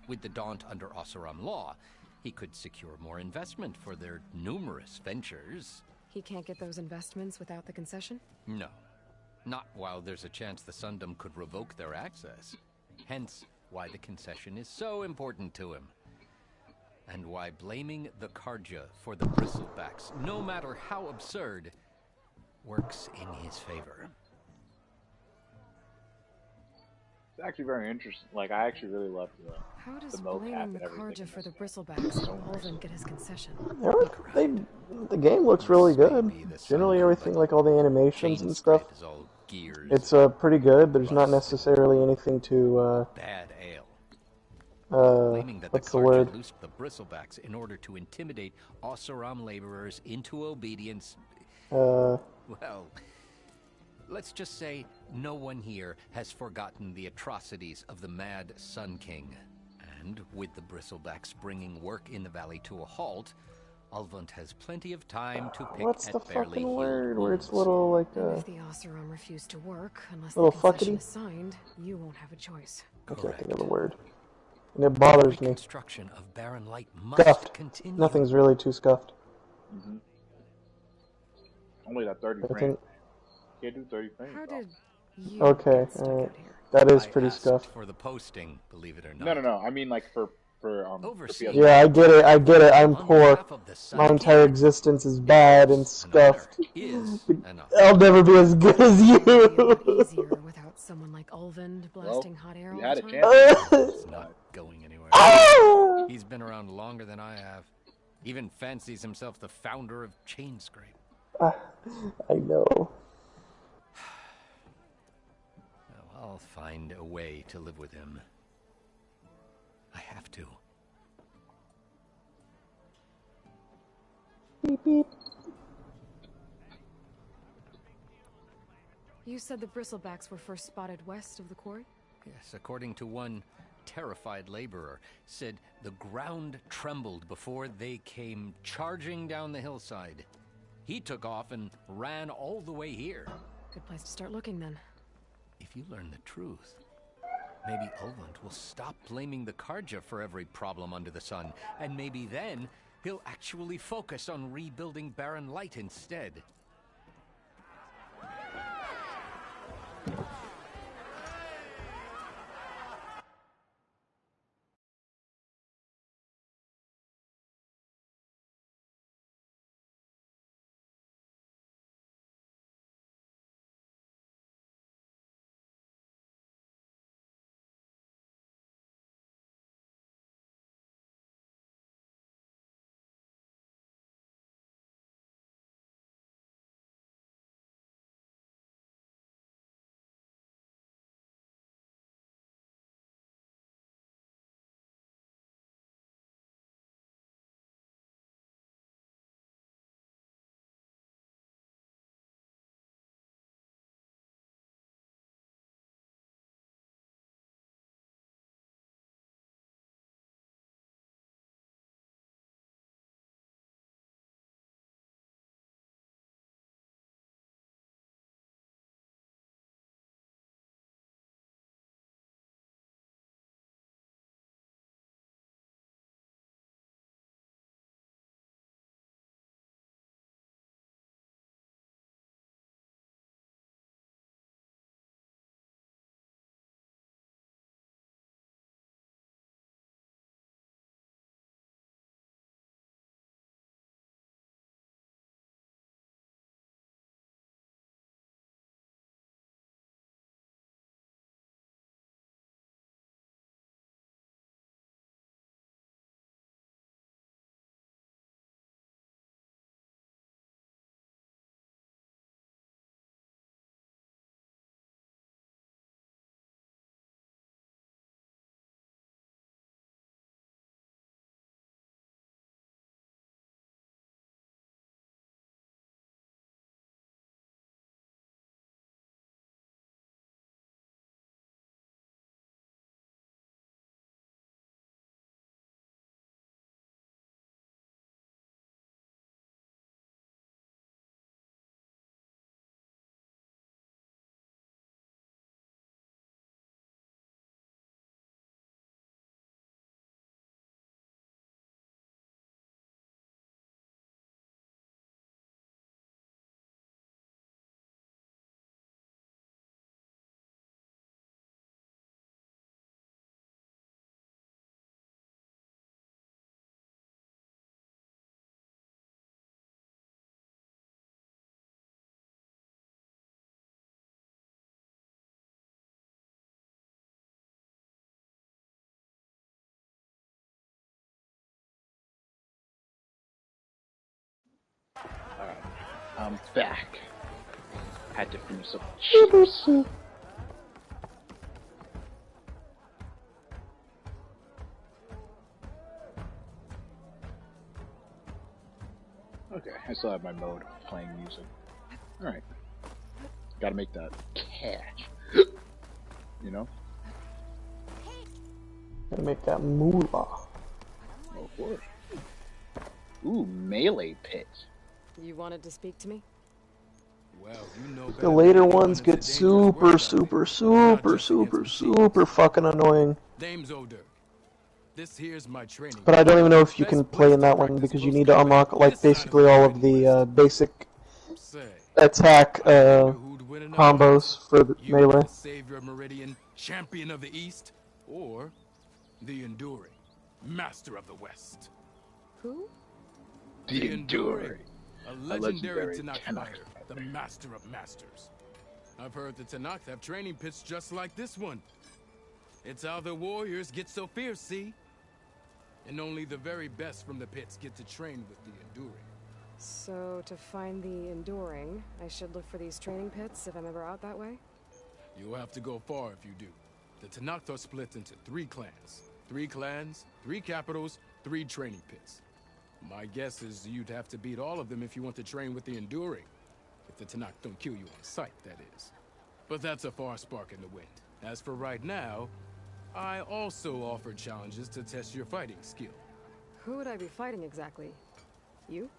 With the Daunt under Oseram law, he could secure more investment for their numerous ventures. He can't get those investments without the concession? No. Not while there's a chance the Sundom could revoke their access. Hence, why the concession is so important to him. And why blaming the Karja for the Bristlebacks, no matter how absurd, works in his favor. It's actually very interesting. Like, I actually really love How does the mocap blaming and the everything. Karja for the Bristlebacks help Ulvund get his concession? The game looks really good. Generally, everything, like all the animations and stuff, it's pretty good. There's not necessarily anything to bad ale. Claiming that what's the word? Loosed the Bristlebacks in order to intimidate Oseram laborers into obedience. Well, let's just say no one here has forgotten the atrocities of the Mad Sun King. And with the Bristlebacks bringing work in the valley to a halt, Ulvund has plenty of time to pick What's at the barely fucking healed word where it's wounds. little like And if the Oseram refuse to work, unless little the concession fuckity? is signed, you won't have a choice. I can't think of the word, and it bothers me. Construction of Barren Light must Scuffed. continue. Nothing's really too scuffed. Mm-hmm. Only that 30 I frames. think- Can't do 30 frames. How did you Okay, get stuck out here? that is I pretty asked scuffed. for the posting, believe it or not. No. I mean, like for Overseas. Yeah, I get it. I'm poor. My entire existence is bad and scuffed. I'll never be as good as you. Easier without someone like Ulvund blasting hot air all you had the a time? chance. It's not going anywhere. He's been around longer than I have. Even fancies himself the founder of Chainscrape. I know. Well, I'll find a way to live with him. I have to. Beep beep. You said the Bristlebacks were first spotted west of the quarry? Yes, according to one terrified laborer, said the ground trembled before they came charging down the hillside. He took off and ran all the way here. Good place to start looking then. If you learn the truth, maybe Ulvund will stop blaming the Karja for every problem under the sun, and maybe then he'll actually focus on rebuilding Barren Light instead. I'm back. Had to finish up chips. Okay, I still have my mode playing music. Alright. Gotta make that cash. You know? Gotta make that moolah. Oh, of course. Ooh, melee pit. You wanted to speak to me? Well, you know The later ones get super fucking annoying. Name's Oder. This here's my training. But I don't even know if you can play in that one because you need to unlock like basically all of the basic attack combos for the melee. The savior of Meridian, champion of the East, or the Enduring, master of the West. Who? The Enduring. A legendary Tenakth fighter, the master of masters. I've heard the Tenakth have training pits just like this one. It's how the warriors get so fierce, see? And only the very best from the pits get to train with the Enduring. So, to find the Enduring, I should look for these training pits if I'm ever out that way? You'll have to go far if you do. The Tenakth are split into 3 clans. 3 clans, 3 capitals, 3 training pits. My guess is you'd have to beat all of them if you want to train with the Enduring. If the Tenakth don't kill you on sight, that is. But that's a far spark in the wind. As for right now, I also offer challenges to test your fighting skill. Who would I be fighting exactly? You?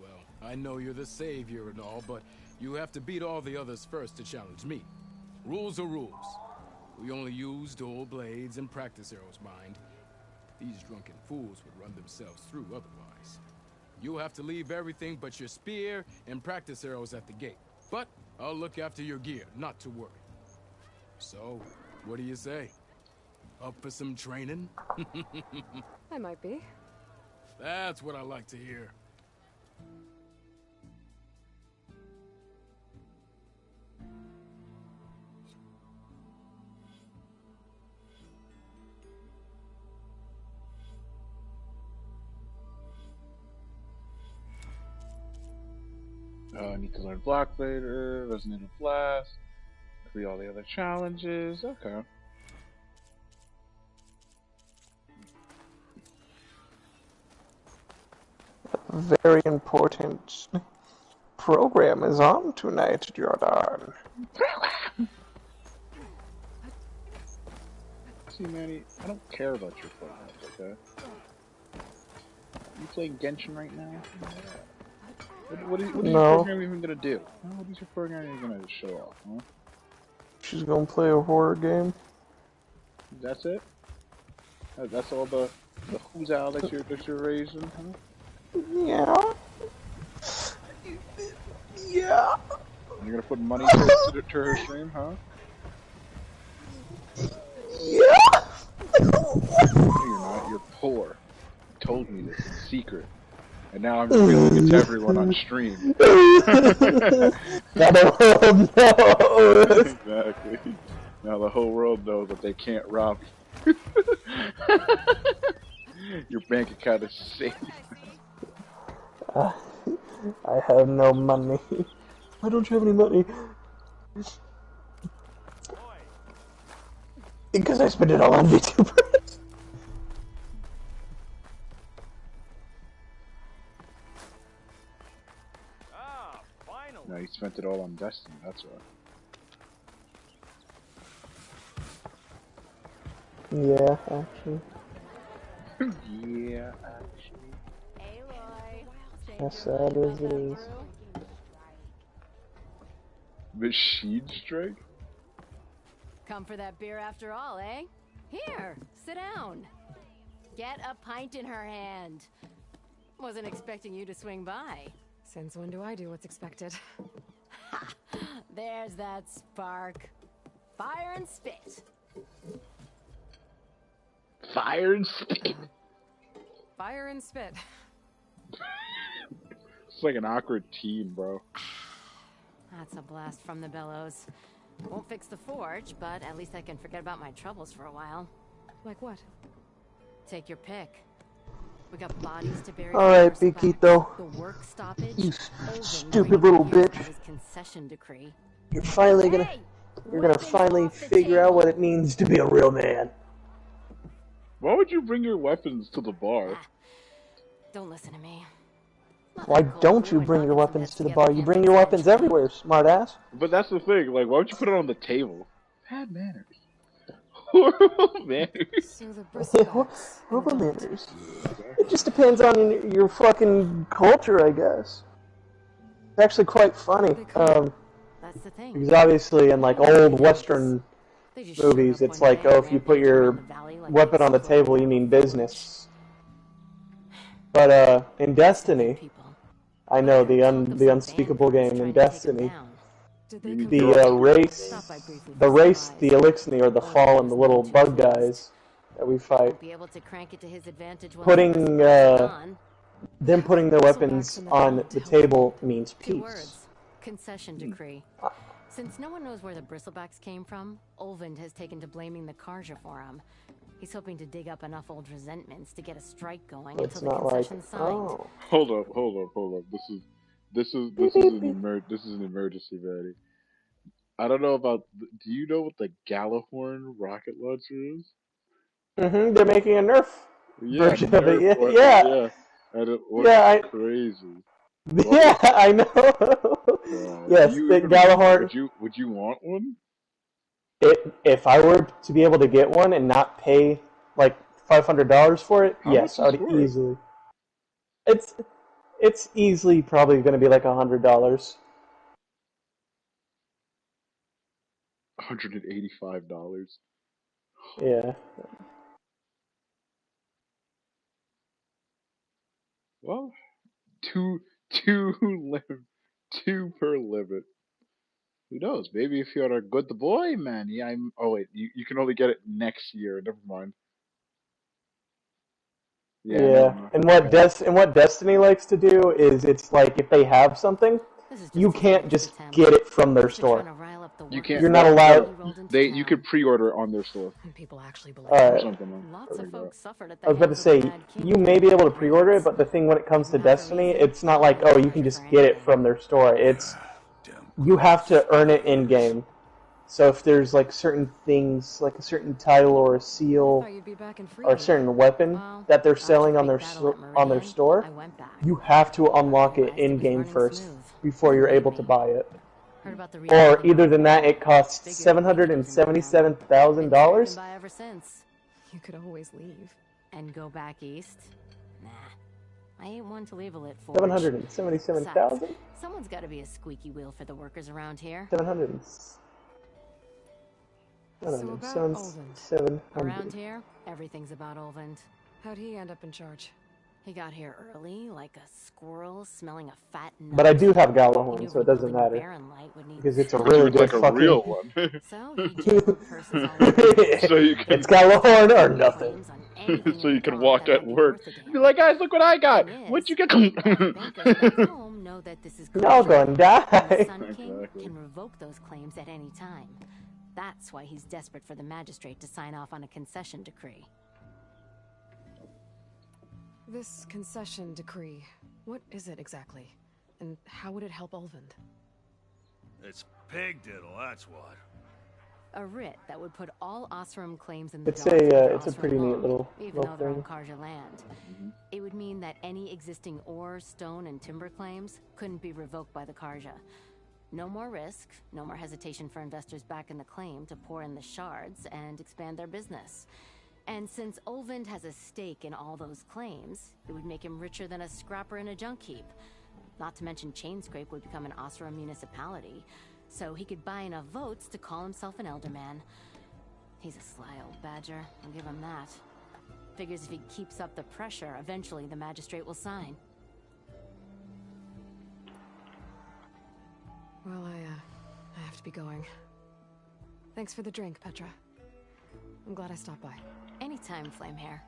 Well, I know you're the savior and all, but you have to beat all the others first to challenge me. Rules are rules. We only use dual blades and practice arrows, mind. These drunken fools would run themselves through otherwise. You'll have to leave everything but your spear and practice arrows at the gate. But I'll look after your gear, not to worry. So, what do you say? Up for some training? I might be. That's what I like to hear. I need to learn Block later, Resonator Blast, complete all the other challenges. Okay. Very important program is on tonight, Jordan. See, Manny, I don't care about your programs, okay? You playing Genshin right now? What is your program even gonna do? What is your program even gonna show off, huh? She's gonna play a horror game. That's it? That's all the who's out that you're raising, huh? Yeah. Yeah. You're gonna put money to her stream, huh? Yeah. No, you're not. You're poor. You told me this in secret. And now I'm revealing it to everyone on stream. Exactly. Now the whole world knows that they can't rob you. Your bank account is safe. I have no money. Why don't you have any money? Because I spend it all on VTubers. No, you spent it all on Destiny, that's why. Yeah, actually. Yeah, actually. As sad as it is. Machine Strike? Come for that beer after all, eh? Here, sit down. Get a pint in her hand. Wasn't expecting you to swing by. Since when do I do what's expected? Ha! There's that spark. Fire and spit. Fire and spit? Fire and spit. It's like an awkward team, bro. That's a blast from the bellows. Won't fix the forge, but at least I can forget about my troubles for a while. Like what? Take your pick. We got bodies to bury. Alright, Piquito. The work stoppage. You stupid little bitch. His concession decree. You're gonna finally figure out what it means to be a real man. Why would you bring your weapons to the bar? Don't listen to me. Why don't you bring your weapons to the bar? You bring your weapons everywhere, smartass. But that's the thing, like, why would you put it on the table? Bad manners. Horrible manners. Horrible manners. It just depends on your fucking culture, I guess. It's actually quite funny. That's the thing. Because obviously in, like, old Western movies, it's like, oh, if you put your weapon on the table, you mean business. But, in Destiny, I know, the unspeakable game in Destiny, the race, the Elixir, or the Fallen, the little bug guys that we fight, putting them putting their weapons on the table means peace. Concession decree. Since no one knows where the bristlebacks came from, Ulvund has taken to blaming the Karja for him. He's hoping to dig up enough old resentments to get a strike going until the concession's signed. Oh. Hold up. This is an emergency, Maddie. I don't know about. Do you know what the Gjallarhorn rocket launcher is? They're making a Nerf version of it. Yeah. And it looks crazy. Yeah, I know. Yes, the Gjallarhorn. Would you want one? If I were to be able to get one and not pay like $500 for it, yes, I would easily. It's easily probably going to be like $100. $185. Yeah. Well, two per limit. Who knows? Maybe if you're a good boy, man. Yeah, oh wait, you can only get it next year. Never mind. Yeah. And what Destiny likes to do is it's like if they have something, you can't just get it from their store. You can't. You're not allowed. You could pre-order on their store. People actually believe something. Lots of folks suffered at the I was about to say, you may be able to pre-order it, but the thing when it comes to Destiny, it's not like, oh, you can just get it from their store. It's you have to earn it in-game. So if there's like certain things, like a certain title or a seal or a certain weapon that they're selling on their store, you have to unlock it in-game first before you're able to buy it. Or either than that, it costs $777,000. You could always leave and go back east. Nah, I ain't one to leave a lit for. $777,000. Someone's got to be a squeaky wheel for the workers around here. 700. Around here, everything's about Ulvund. How'd he end up in charge? He got here early, like a squirrel smelling a fat nut. But I do have Gjallarhorn, so it doesn't matter. Because it's a really good fucking... real one. It's Gjallarhorn or nothing. So you can walk at work and be like, guys, look what I got! What'd you get? Y'all gonna die. The Sun King can revoke those claims at any time. That's why he's desperate for the magistrate to sign off on a concession decree. This concession decree, what is it exactly? And how would it help Ulvund? It's pig diddle, that's what. A writ that would put all Osram claims in the it's a pretty neat little even though they're on thing. Karja land. It would mean that any existing ore, stone, and timber claims couldn't be revoked by the Karja. No more risk, no more hesitation for investors back in the claim to pour in the shards and expand their business. And since Ulvund has a stake in all those claims, it would make him richer than a scrapper in a junk heap. Not to mention Chainscrape would become an Osram municipality, so he could buy enough votes to call himself an elderman. He's a sly old badger, I'll give him that. Figures if he keeps up the pressure, eventually the magistrate will sign. Well, I have to be going. Thanks for the drink, Petra. I'm glad I stopped by. Anytime, Flamehair.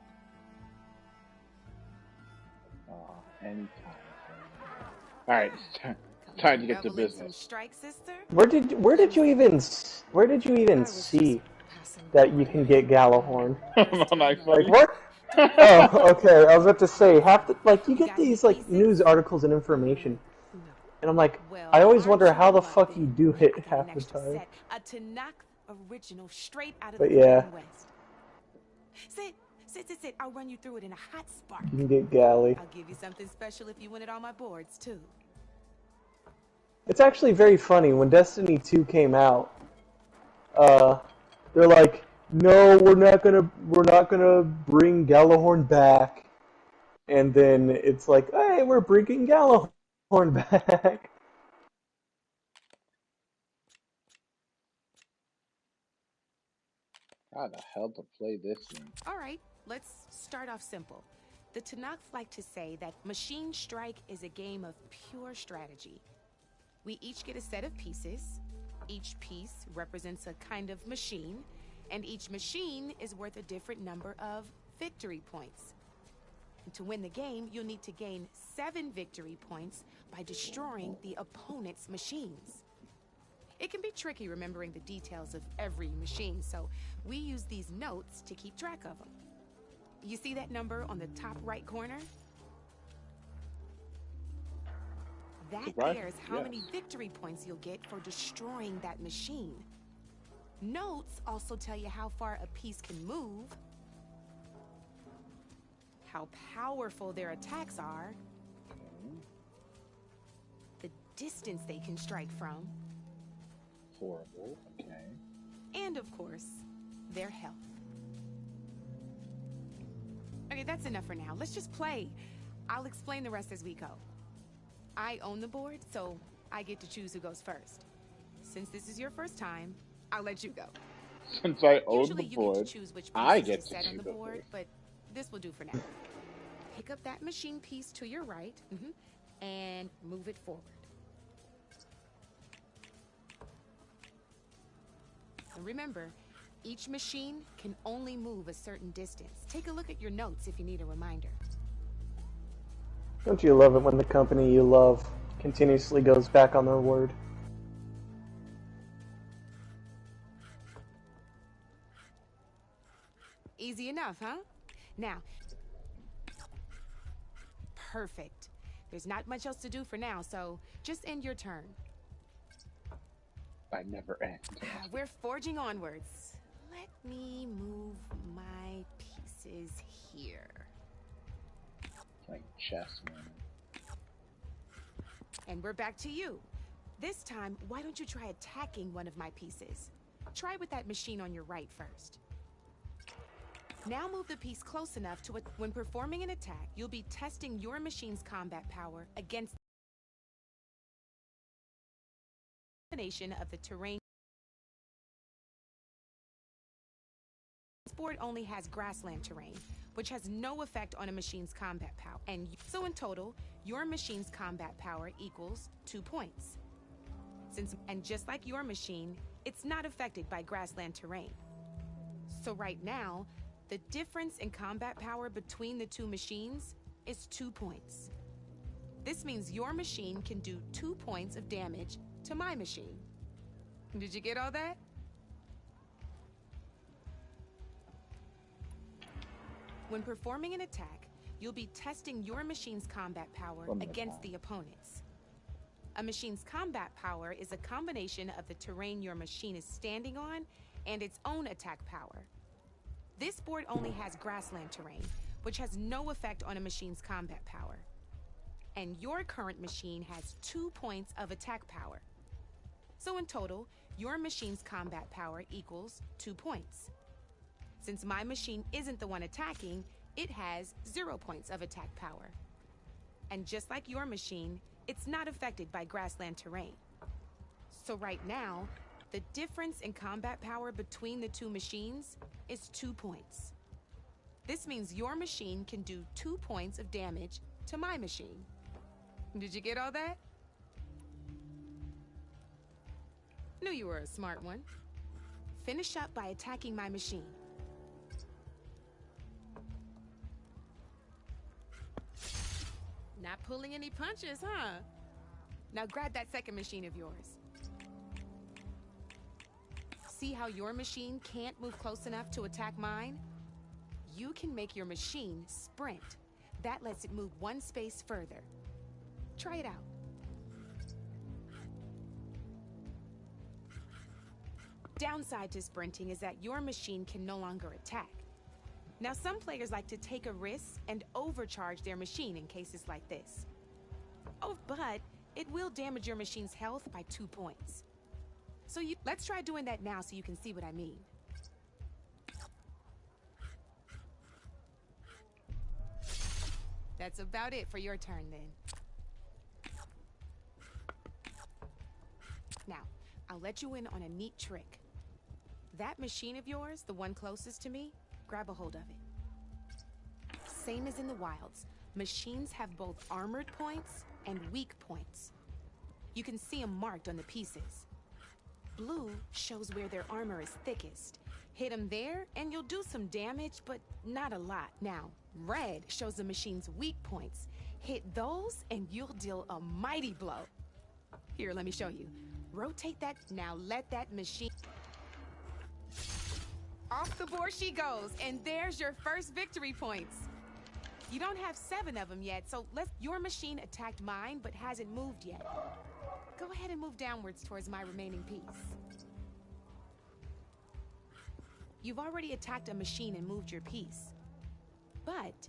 Anytime. Alright, time to get to business. Where did you even see? that you can get Gallahorn. Nice, Like what? Oh, okay. I was about to say you get these like news articles and information, and I'm like, I always wonder how the fuck you do it half the time. A Tanakh original straight out of But the yeah. West. Sit. I'll run you through it in a hot spark. You can get Galley. I'll give you something special if you win it on my boards too. It's actually very funny when Destiny 2 came out. They're like, no, we're not gonna bring Gallahorn back, and then it's like, hey, we're bringing Gallahorn back. How the hell to play this game? All right, let's start off simple. The Tanakh like to say that Machine Strike is a game of pure strategy. We each get a set of pieces. Each piece represents a kind of machine, and each machine is worth a different number of victory points. And to win the game, you'll need to gain 7 victory points by destroying the opponent's machines. It can be tricky remembering the details of every machine, so we use these notes to keep track of them. You see that number on the top right corner? That there's how many victory points you'll get for destroying that machine. Notes also tell you how far a piece can move, how powerful their attacks are, the distance they can strike from, Horrible, okay. and of course, their health. Okay, that's enough for now. Let's just play. I'll explain the rest as we go. I own the board, so I get to choose who goes first. Since this is your first time, I'll let you go. Since I own Usually the board, you get to choose which I pieces get to to set on the choose board, first. but this will do for now. Pick up that machine piece to your right, and move it forward. And remember, each machine can only move a certain distance. Take a look at your notes if you need a reminder. Don't you love it when the company you love continuously goes back on their word? Easy enough, huh? Now, perfect. There's not much else to do for now, so just end your turn. I never end. We're forging onwards. Let me move my pieces here. Like chess, man. And we're back to you. This time, why don't you try attacking one of my pieces? Try with that machine on your right first. Now move the piece close enough to it. When performing an attack, you'll be testing your machine's combat power against the combination of the terrain. This board only has grassland terrain, which has no effect on a machine's combat power. And so in total, your machine's combat power equals 2 points. And just like your machine, it's not affected by grassland terrain. So right now, the difference in combat power between the two machines is 2 points. This means your machine can do 2 points of damage to my machine. Did you get all that? When performing an attack, you'll be testing your machine's combat power against the opponent's. A machine's combat power is a combination of the terrain your machine is standing on and its own attack power. This board only has grassland terrain, which has no effect on a machine's combat power. And your current machine has 2 points of attack power. So in total, your machine's combat power equals 2 points. Since my machine isn't the one attacking, it has 0 points of attack power. And just like your machine, it's not affected by grassland terrain. So right now, the difference in combat power between the two machines is 2 points. This means your machine can do 2 points of damage to my machine. Did you get all that? Knew you were a smart one. Finish up by attacking my machine. Not pulling any punches, huh? Now grab that second machine of yours. See how your machine can't move close enough to attack mine? You can make your machine sprint. That lets it move one space further. Try it out. Downside to sprinting is that your machine can no longer attack. Now, some players like to take a risk and overcharge their machine in cases like this. Oh, but it will damage your machine's health by 2 points. So let's try doing that now so you can see what I mean. That's about it for your turn then. Now, I'll let you in on a neat trick. That machine of yours, the one closest to me, grab a hold of it. Same as in the wilds, machines have both armored points and weak points. You can see them marked on the pieces. Blue shows where their armor is thickest. Hit them there and you'll do some damage, but not a lot. Now, red shows the machine's weak points. Hit those and you'll deal a mighty blow. Here, let me show you. Rotate that. Now let that machine... Off the board she goes, and there's your first victory points. You don't have 7 of them yet, so your machine attacked mine, but hasn't moved yet. Go ahead and move downwards towards my remaining piece. You've already attacked a machine and moved your piece. But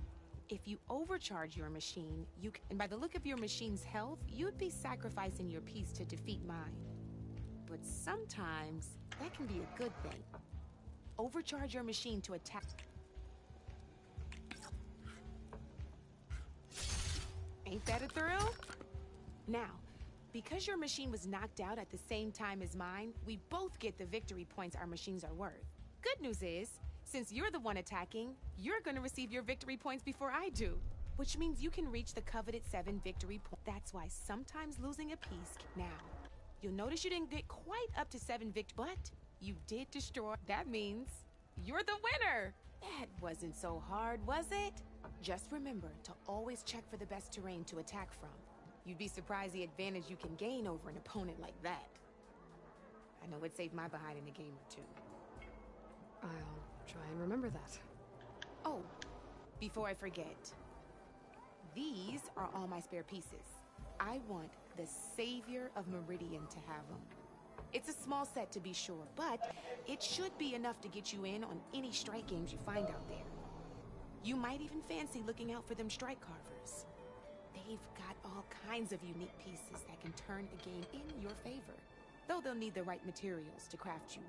if you overcharge your machine, and by the look of your machine's health, you'd be sacrificing your piece to defeat mine. But sometimes that can be a good thing. Overcharge your machine to attack. Ain't that a thrill? Now, because your machine was knocked out at the same time as mine, we both get the victory points our machines are worth. Good news is, since you're the one attacking, you're gonna receive your victory points before I do, which means you can reach the coveted 7 victory points. That's why sometimes losing a piece now. You'll notice you didn't get quite up to 7 but you did destroy. That means you're the winner. That wasn't so hard, was it? Just remember to always check for the best terrain to attack from. You'd be surprised the advantage you can gain over an opponent like that. I know it saved my behind in a game or 2. I'll try and remember that. Oh, before I forget, these are all my spare pieces. I want the Savior of Meridian to have them. It's a small set to be sure, but it should be enough to get you in on any strike games you find out there. You might even fancy looking out for them strike carvers. They've got all kinds of unique pieces that can turn a game in your favor, though they'll need the right materials to craft you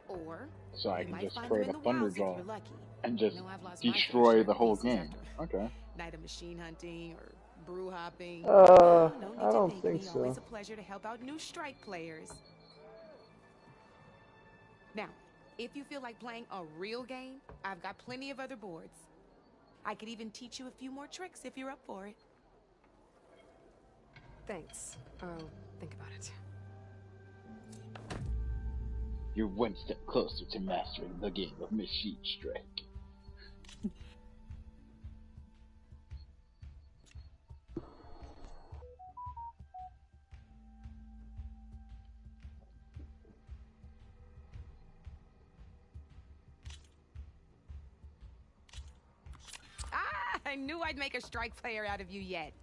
one. Or so I can just find create a them in the wilds if Thunderjaw you're lucky. and just I've lost my destroy the whole pieces game. after Okay. night of machine hunting or brew hopping. I No don't need to think me. so. Always a pleasure to help out new strike players. Now, if you feel like playing a real game, I've got plenty of other boards. I could even teach you a few more tricks if you're up for it. Thanks. I'll think about it. You're one step closer to mastering the game of Machine Strike. I knew I'd make a strike player out of you yet.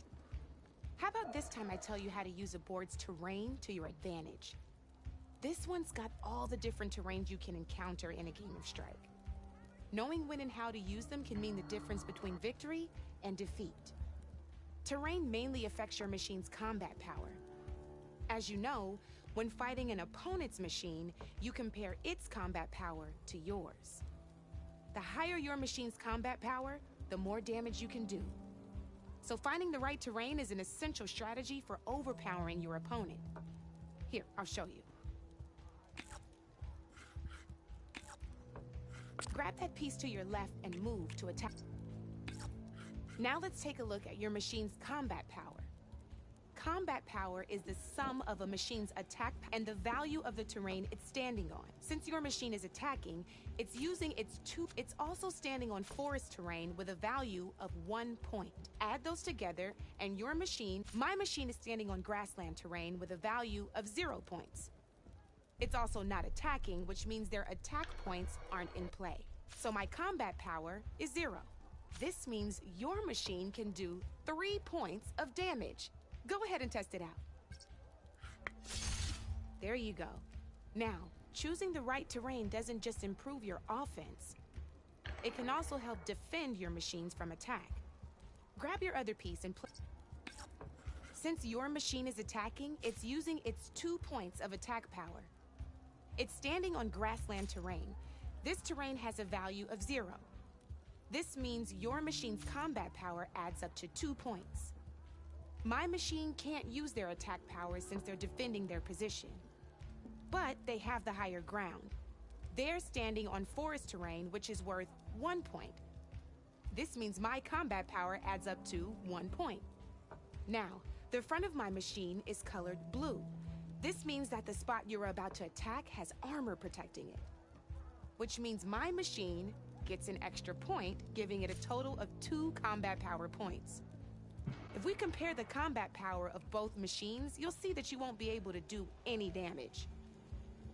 How about this time I tell you how to use a board's terrain to your advantage? This one's got all the different terrains you can encounter in a game of Strike. Knowing when and how to use them can mean the difference between victory and defeat. Terrain mainly affects your machine's combat power. As you know, when fighting an opponent's machine, you compare its combat power to yours. The higher your machine's combat power, the more damage you can do. So finding the right terrain is an essential strategy for overpowering your opponent. Here, I'll show you. Grab that piece to your left and move to attack. Now let's take a look at your machine's combat power. Combat power is the sum of a machine's attack and the value of the terrain it's standing on. Since your machine is attacking, it's using it's also standing on forest terrain with a value of 1 point. Add those together and my machine is standing on grassland terrain with a value of 0 points. It's also not attacking, which means their attack points aren't in play. So my combat power is 0. This means your machine can do 3 points of damage. Go ahead and test it out. There you go. Now, choosing the right terrain doesn't just improve your offense. It can also help defend your machines from attack. Grab your other piece and since your machine is attacking, it's using its 2 points of attack power. It's standing on grassland terrain. This terrain has a value of 0. This means your machine's combat power adds up to 2 points. My machine can't use their attack power since they're defending their position. But they have the higher ground. They're standing on forest terrain, which is worth 1 point. This means my combat power adds up to 1 point. Now, the front of my machine is colored blue. This means that the spot you're about to attack has armor protecting it, which means my machine gets an extra point, giving it a total of 2 combat power points. If we compare the combat power of both machines, you'll see that you won't be able to do any damage.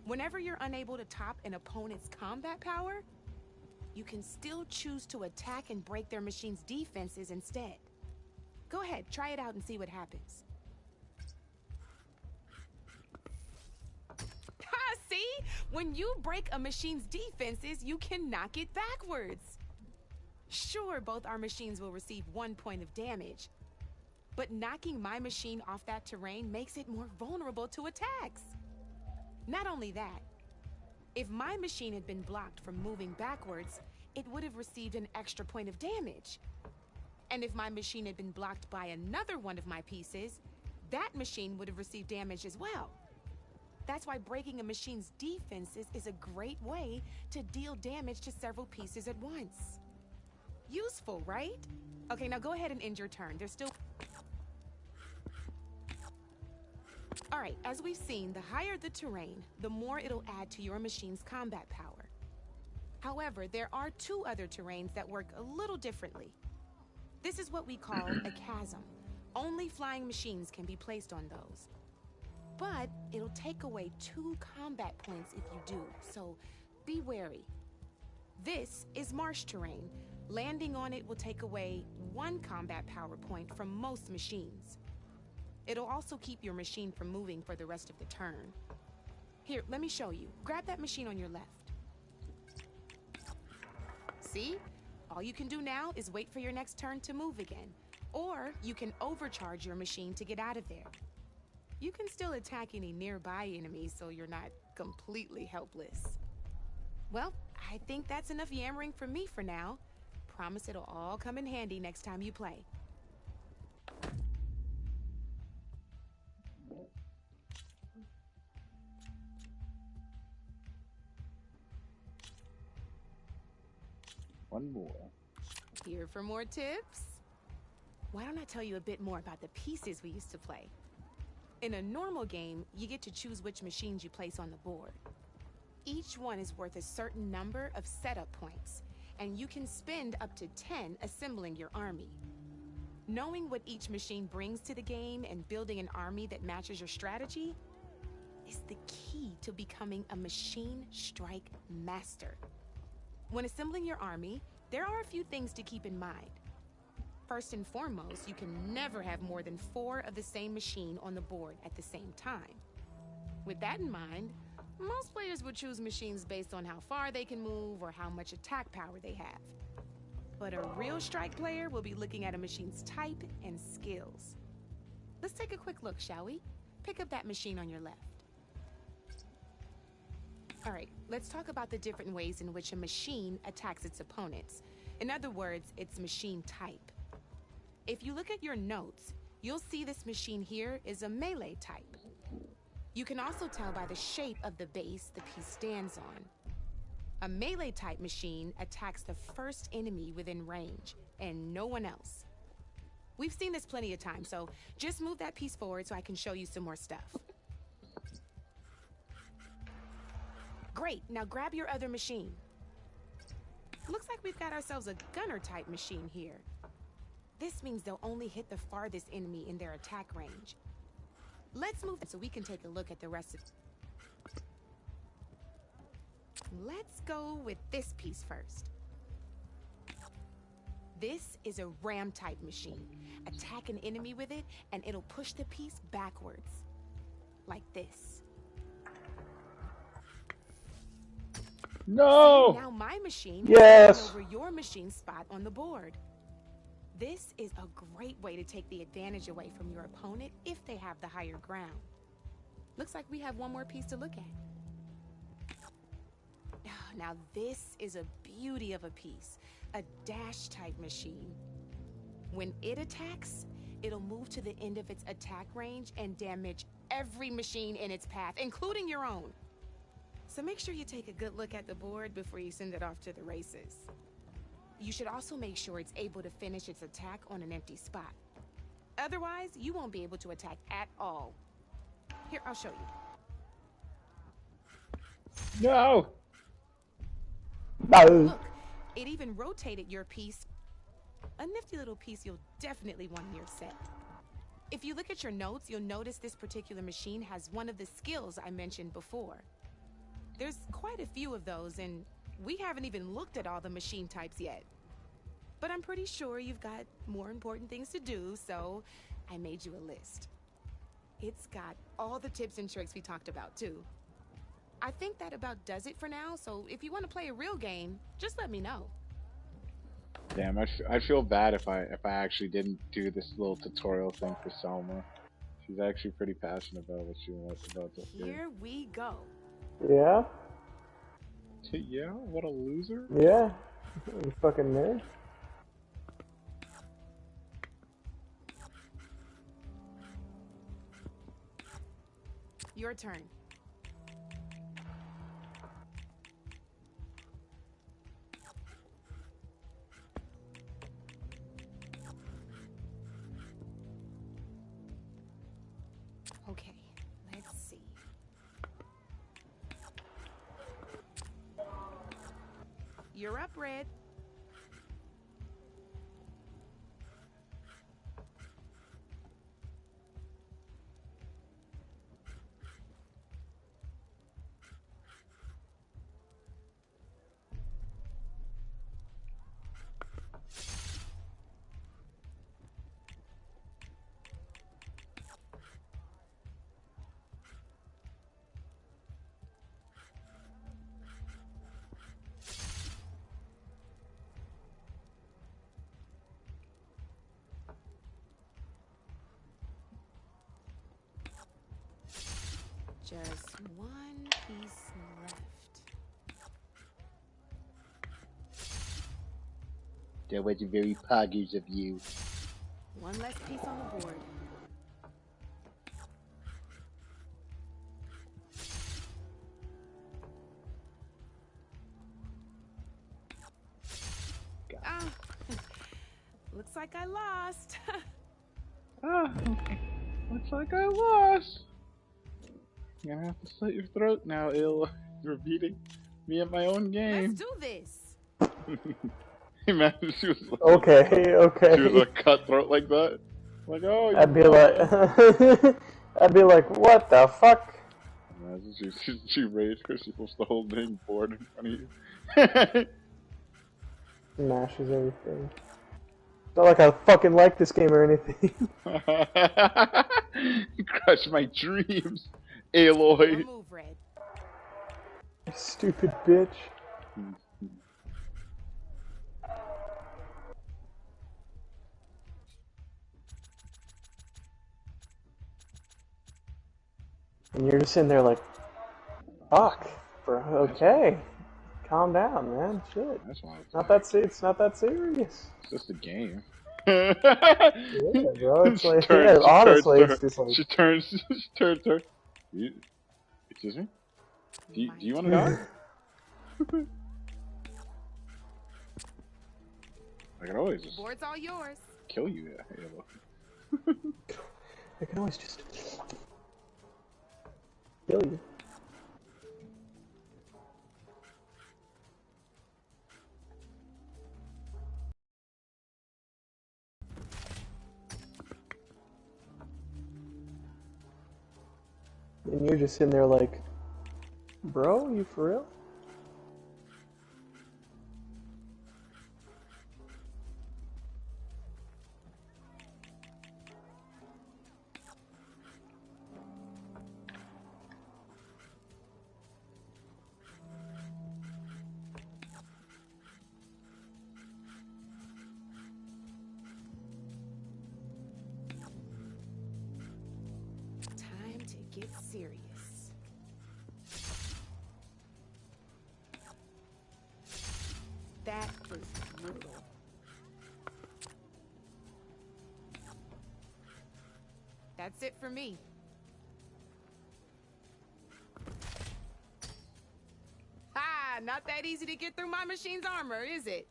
Whenever you're unable to top an opponent's combat power, you can still choose to attack and break their machine's defenses instead. Go ahead, try it out and see what happens. Ha! See? When you break a machine's defenses, you can knock it backwards. Sure, both our machines will receive 1 point of damage, but knocking my machine off that terrain makes it more vulnerable to attacks. Not only that, if my machine had been blocked from moving backwards, it would have received an extra point of damage. And if my machine had been blocked by another one of my pieces, that machine would have received damage as well. That's why breaking a machine's defenses is a great way to deal damage to several pieces at once. Useful, right? Okay, now go ahead and end your turn. There's still... All right, as we've seen, the higher the terrain, the more it'll add to your machine's combat power. However, there are 2 other terrains that work a little differently. This is what we call a chasm. Only flying machines can be placed on those. But it'll take away 2 combat points if you do, so be wary. This is marsh terrain. Landing on it will take away 1 combat power point from most machines. It'll also keep your machine from moving for the rest of the turn. Here, let me show you. Grab that machine on your left. See? All you can do now is wait for your next turn to move again. Or you can overcharge your machine to get out of there. You can still attack any nearby enemies so you're not completely helpless. Well, I think that's enough yammering from me for now. Promise it'll all come in handy next time you play. One more. Here for more tips? Why don't I tell you a bit more about the pieces we used to play? In a normal game, you get to choose which machines you place on the board. Each one is worth a certain number of setup points, and you can spend up to 10 assembling your army. Knowing what each machine brings to the game and building an army that matches your strategy is the key to becoming a machine strike master. When assembling your army, there are a few things to keep in mind. First and foremost, you can never have more than 4 of the same machine on the board at the same time. With that in mind, most players would choose machines based on how far they can move or how much attack power they have. But a real strike player will be looking at a machine's type and skills. Let's take a quick look, shall we? Pick up that machine on your left. All right, let's talk about the different ways in which a machine attacks its opponents. In other words, its machine type. If you look at your notes, you'll see this machine here is a melee type. You can also tell by the shape of the base the piece stands on. A melee type machine attacks the first enemy within range, and no one else. We've seen this plenty of times, so just move that piece forward so I can show you some more stuff. Great, now grab your other machine. Looks like we've got ourselves a gunner type machine here. This means they'll only hit the farthest enemy in their attack range. Let's move it so we can take a look at the rest of... Let's go with this piece first. This is a ram-type machine. Attack an enemy with it, and it'll push the piece backwards. Like this. No! See, now my machine Yes! is over your machine spot on the board. This is a great way to take the advantage away from your opponent if they have the higher ground. Looks like we have one more piece to look at. Now this is a beauty of a piece. A dash-type machine. When it attacks, it'll move to the end of its attack range and damage every machine in its path, including your own. So make sure you take a good look at the board before you send it off to the races. You should also make sure it's able to finish its attack on an empty spot. Otherwise, you won't be able to attack at all. Here, I'll show you. No! No! Look, it even rotated your piece. A nifty little piece you'll definitely want in your set. If you look at your notes, you'll notice this particular machine has one of the skills I mentioned before. There's quite a few of those, and we haven't even looked at all the machine types yet. But I'm pretty sure you've got more important things to do, so I made you a list. It's got all the tips and tricks we talked about, too. I think that about does it for now, so if you want to play a real game, just let me know. Damn, I feel bad if I actually didn't do this little tutorial thing for Selma. She's actually pretty passionate about what she wants about this game. Here we go. Yeah? Yeah? What a loser? Yeah? You fucking nerd. Your turn. Okay, let's see. You're up, Red. Just one piece left. That was very poggers of you. One less piece on the board. Ah, looks like I lost. Ah, looks like I lost. I'm gonna have to slit your throat now, Ayla. You're beating me at my own game. Let's do this. Imagine she was like, Okay. She was a cutthroat like that. Like, oh, I'd be like, what the fuck? Imagine she raged because she was the whole dang board in front of you. Smashes everything. It's not like I fucking like this game or anything. Crush my dreams, Aloy. Move, Red. Stupid bitch. And you're just sitting there like, fuck, bro. Okay, calm down, man. Shit. That's why It's not that serious. It's just a game. Yeah, bro. It's like, honestly, it's just like. She turns her. Excuse me? Do you want to die? I can always just Board's all yours. kill you, Halo. I can always just kill you. And you're just sitting there like, bro, you for real? get serious. That was brutal. That's it for me. Ah, not that easy to get through my machine's armor, is it?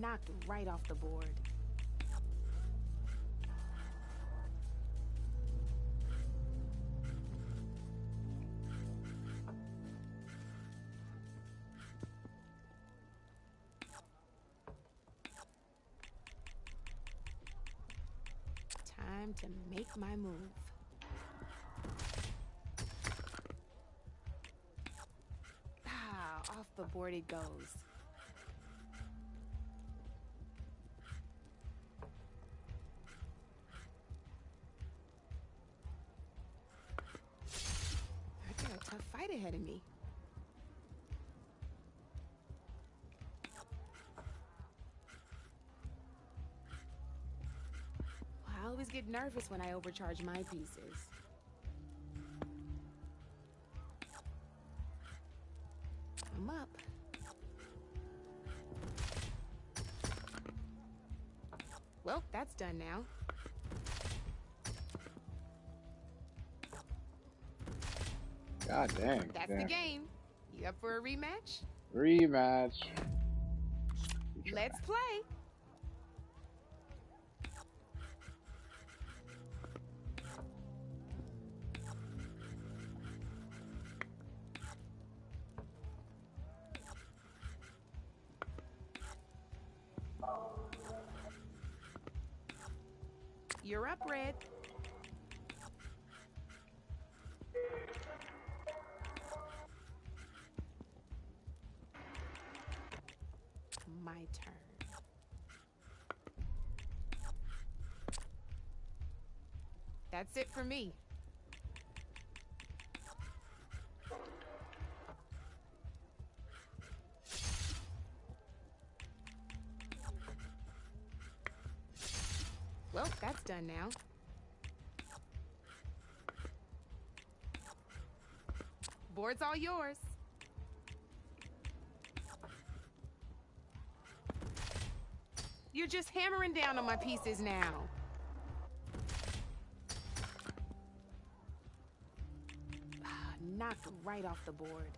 Knocked right off the board. Time to make my move. Ah, off the board it goes. I got a tough fight ahead of me. I always get nervous when I overcharge my pieces. I'm up. Well, that's done now. God dang. That's the game. You up for a rematch? Rematch. Let's play. You're up, Red. My turn. That's it for me. Well, that's done now. Board's all yours. You're just hammering down on my pieces now. Knocked right off the board.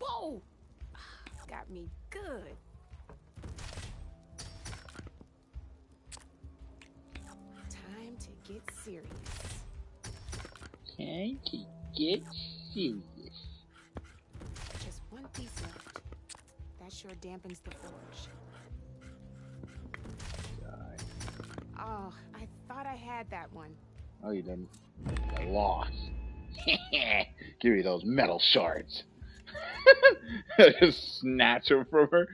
Whoa! Got me good. Time to get serious. Time to get serious. Just one piece left. That sure dampens the forge. Oh, I thought I had that one. Oh, you didn't. I lost. Give me those metal shards. Just snatch them from her.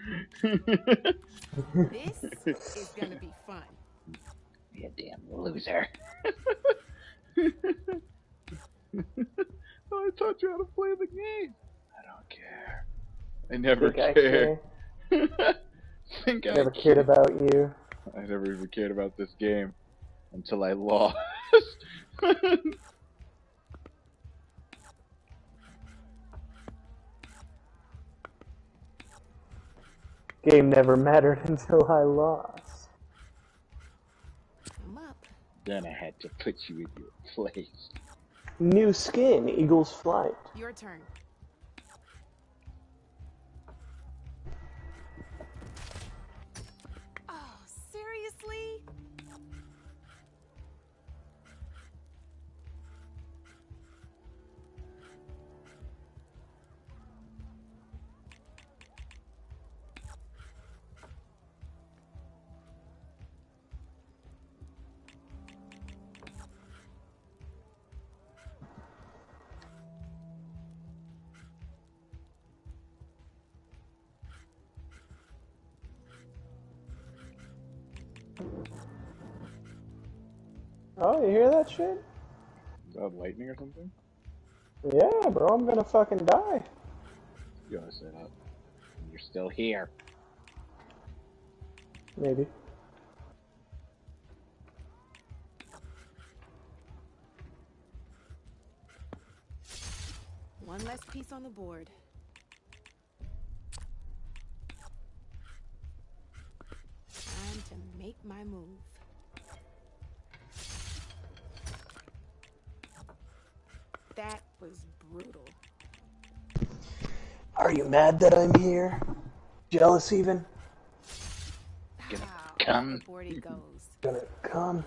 This is gonna be fun. You damn loser. I taught you how to play the game. I don't care. I never care. Think I never cared about you. I never even cared about this game until I lost. Game never mattered until I lost. I'm up. Then I had to put you in your place. New skin, Eagle's Flight. Your turn. Oh, seriously? Oh, you hear that shit? Is that lightning or something? Yeah, bro, I'm gonna fucking die. You gotta say that. You're still here. Maybe. One less piece on the board. Time to make my move. That was brutal. Are you mad that I'm here? Jealous even? Gonna come. The board it goes. Gonna come.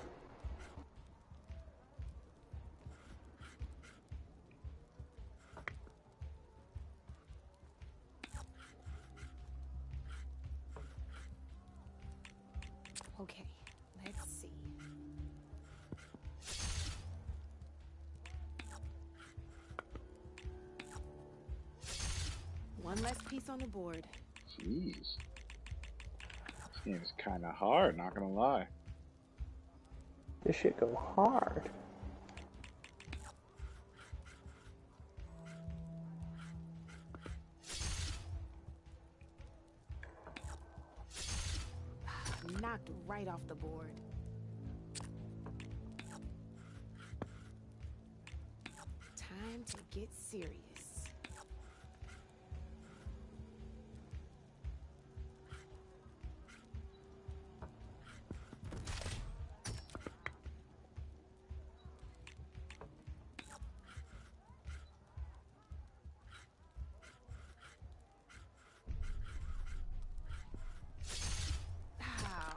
Okay, let's see. One less piece on the board. Jeez. This game is kind of hard, not gonna lie. This shit go hard. Knocked right off the board. Time to get serious.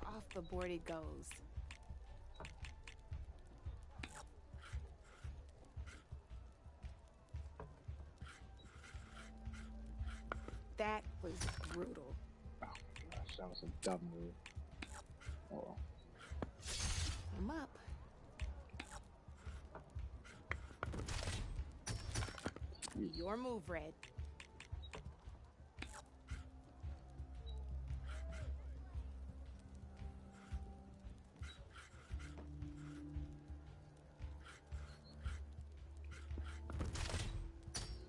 Off the board it goes. That was brutal. Oh gosh, that was a dumb move. Oh. I'm up. Your move, Red.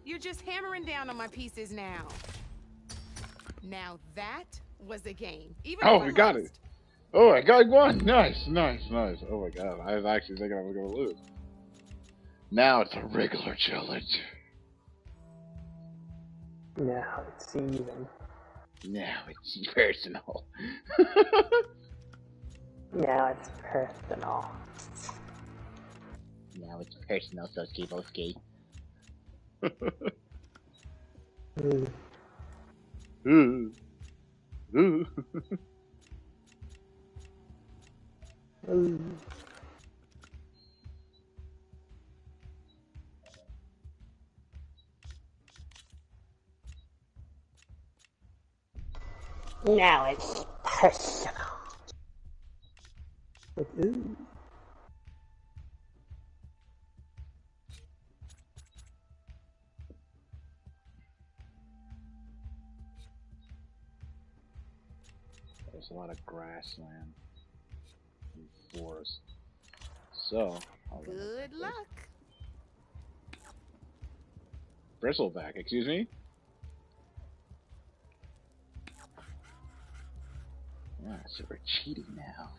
You're just hammering down on my pieces now. Now that was a game. Even Oh, we got it. Oh, I got one. Nice, nice, nice. Oh my god, I was actually thinking I was gonna lose. Now it's a regular challenge. Now it's even. Now it's personal. Now it's personal. Now it's personal, Soski Boski. Ooh. Ooh. Now it's personal. Ooh. There's a lot of grassland and forest. So, good luck. Bristleback, excuse me? Yeah, so we're cheating now.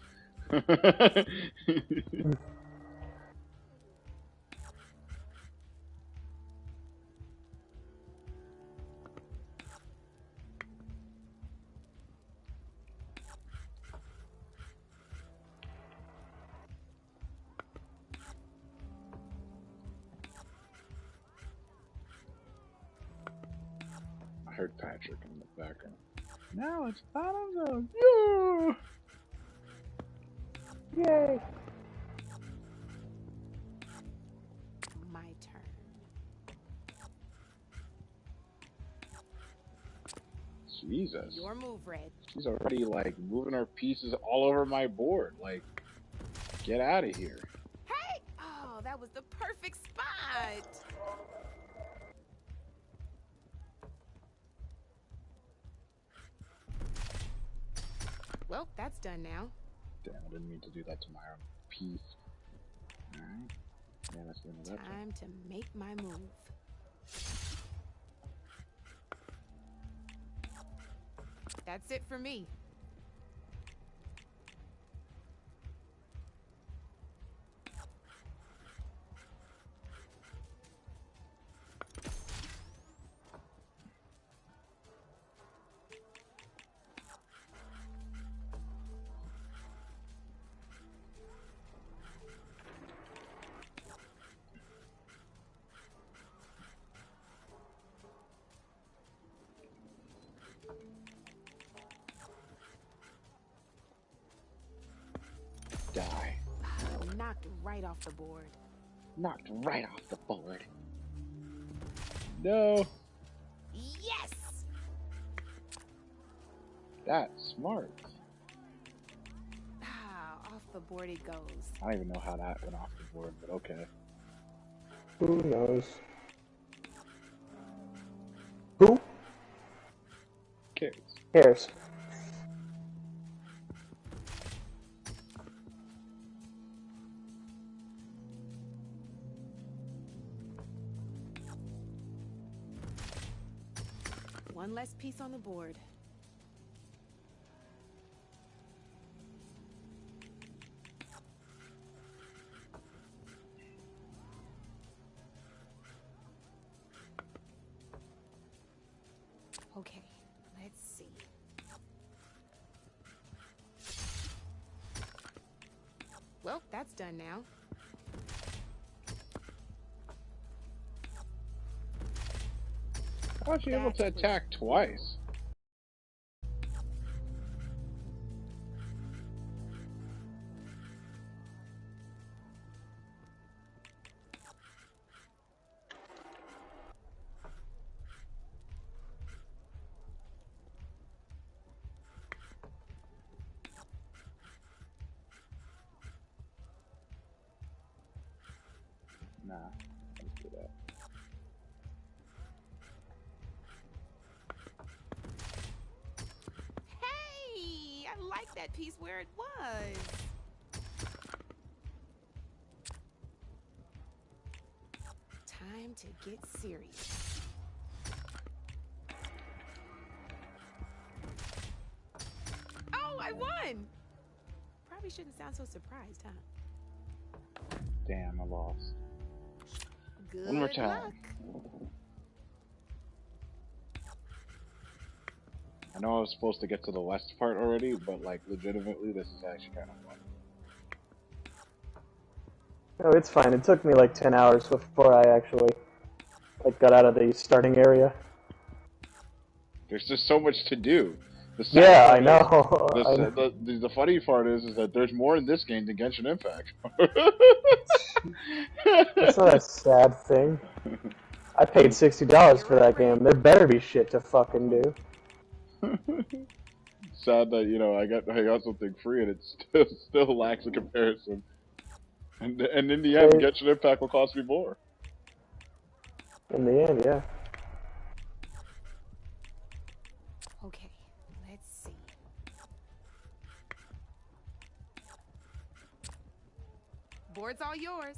I heard Patrick in the background. Now it's bottom zone. Yeah! Yay! My turn. Jesus. Your move, Red. She's already like moving her pieces all over my board. Like, get out of here. Hey! Oh, that was the perfect spot. Well, that's done now. Damn, I didn't mean to do that to my own piece. Alright. Yeah, that's the end of that. Time to make my move. That's it for me. Die. Knocked right off the board. Knocked right off the board. No. Yes! That's smart. Off the board it goes. I don't even know how that went off the board, but okay. Who knows? Who cares? Cares. One less piece on the board. Okay, let's see. Well, that's done now. How was she able to attack twice? Nah, let's do that. Hey, I like that piece where it was. Time to get serious. Oh, I won! Probably shouldn't sound so surprised, huh? Damn, I lost. Good One more time. luck. I know I was supposed to get to the west part already, but like legitimately, this is actually kind of fun. No, it's fine. It took me like 10 hours before I actually got out of the starting area. There's just so much to do. Yeah, I know. The funny part is that there's more in this game than Genshin Impact. That's not a sad thing. I paid $60 for that game. There better be shit to fucking do. Sad that, you know, I got something free and it still lacks a comparison. And in the end, Genshin Impact will cost me more. In the end, yeah. Okay, let's see. Board's all yours.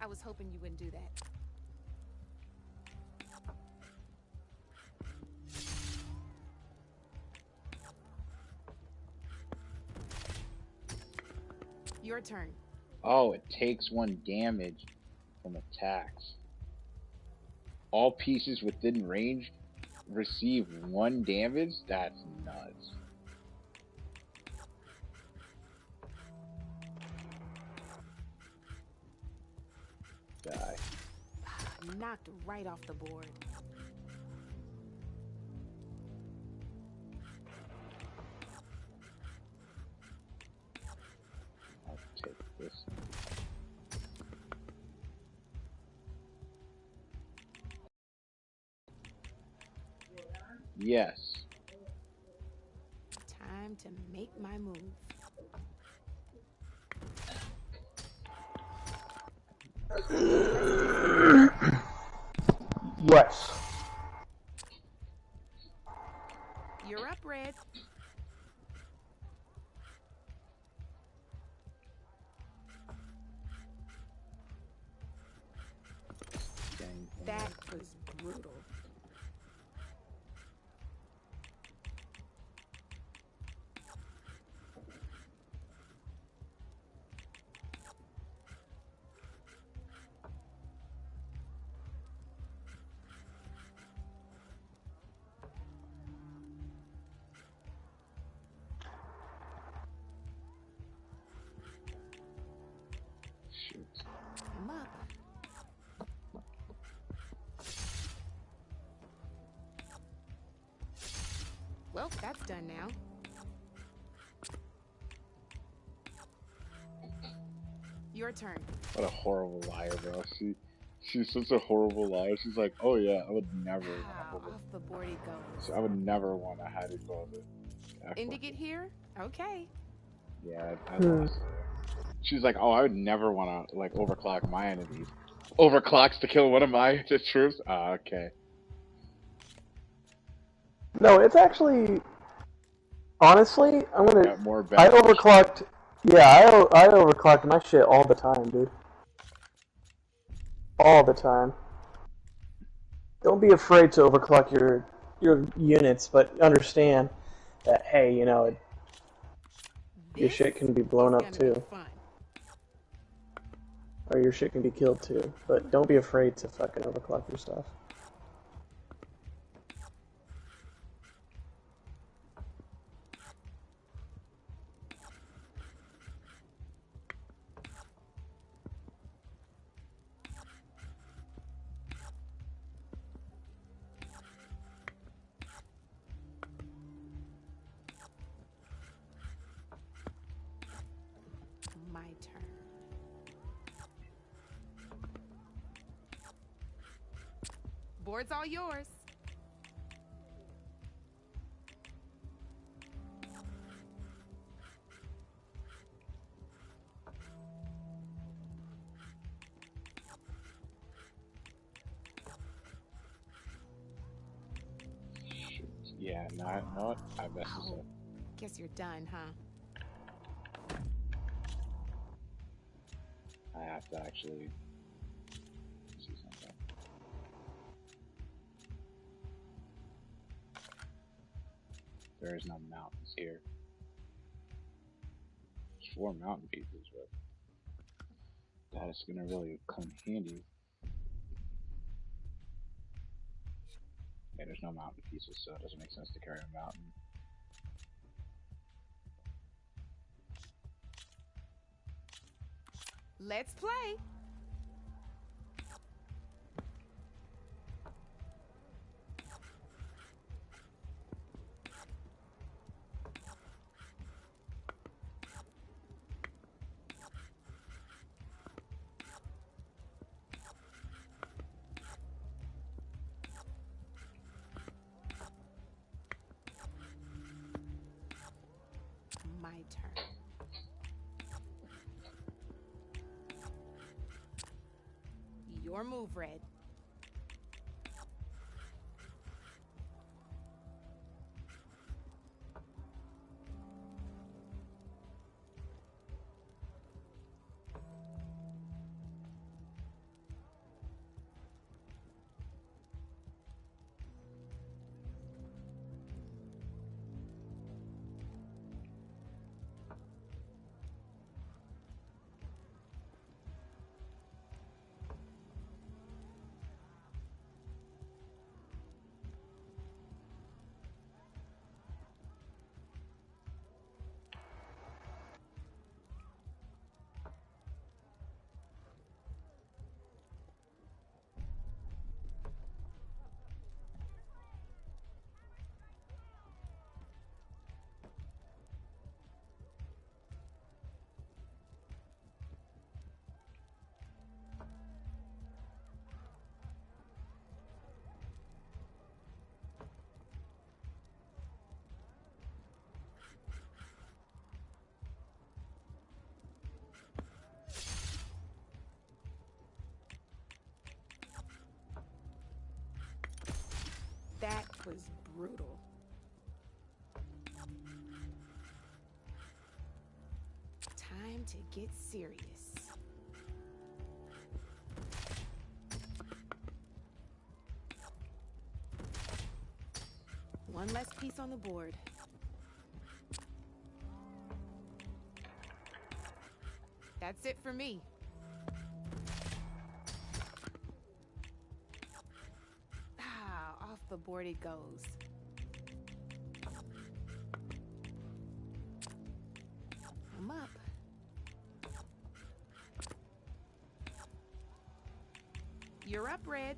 I was hoping you wouldn't do that. Your turn. Oh, it takes 1 damage from attacks. All pieces within range receive 1 damage? That's nuts. Die. Knocked right off the board. I'll take this. Yes. Time to make my move. Yes. Well, that's done now. Your turn. What a horrible liar, bro. She's such a horrible liar. She's like, oh yeah, I would never. Off the board he goes. I would never want to hide it for it. Indigit here? Okay. Yeah, I lost her. She's like, oh, I would never want to like overclock my enemies. Overclocks to kill one of my troops? Ah, okay. No, it's actually... Honestly, I'm gonna... Got more I overclocked... Yeah, I overclocked my shit all the time, dude. All the time. Don't be afraid to overclock your units, but understand that, hey, you know, your shit can be blown up too. Or your shit can be killed too. But don't be afraid to fucking overclock your stuff. My turn. Board's all yours. Yeah, no, you know what? I messed this up. Guess you're done, huh? I have to actually see something. There is no mountains here. There's 4 mountain pieces, but that is gonna really come handy. Yeah, there's no mountain pieces, so it doesn't make sense to carry a mountain. Let's play. My turn. Your move, Red. That was brutal. Time to get serious. One less piece on the board. That's it for me. Off the board it goes. I'm up. You're up, Red.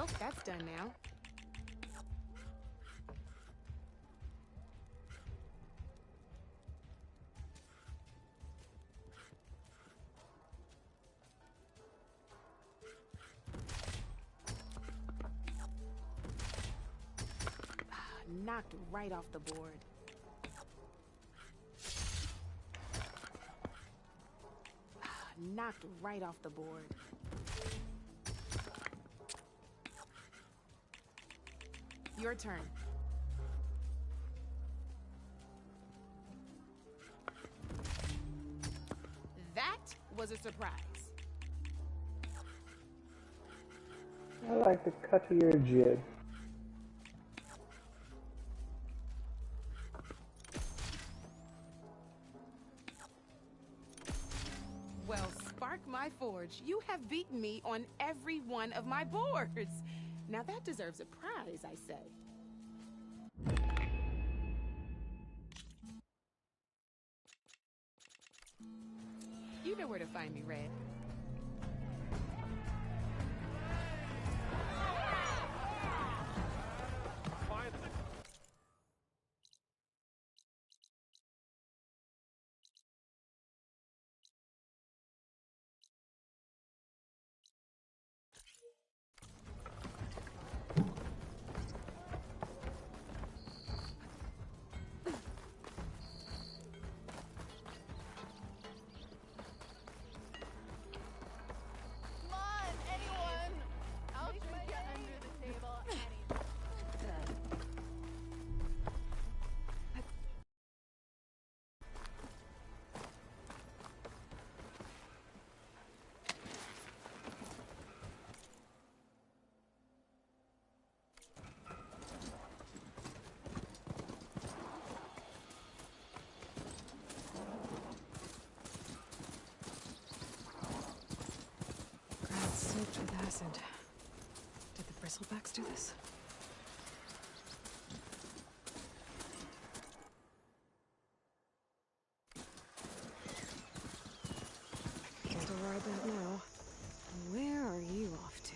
Well, that's done now. Knocked right off the board. Knocked right off the board. Your turn. That was a surprise. I like the cut of your jib. Well, Spark my forge, you have beaten me on every one of my boards. Now that deserves a prize, I say. You know where to find me, Red. Soaked with acid. Did the bristlebacks do this? Can't ride that now. Where are you off to?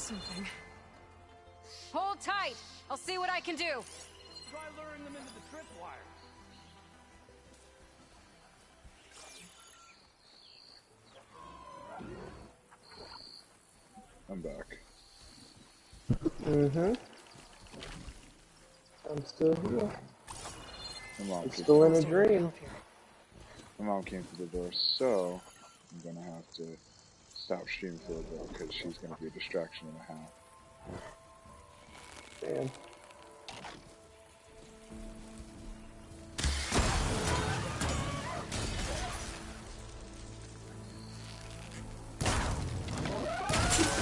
something. Hold tight. I'll see what I can do. Try luring them into the tripwire. I'm back. Mm-hmm. I'm still here. I'm still in a dream. My mom came to the door, so I'm gonna have to stop streaming for a bit because she's gonna be a distraction and a half. Damn.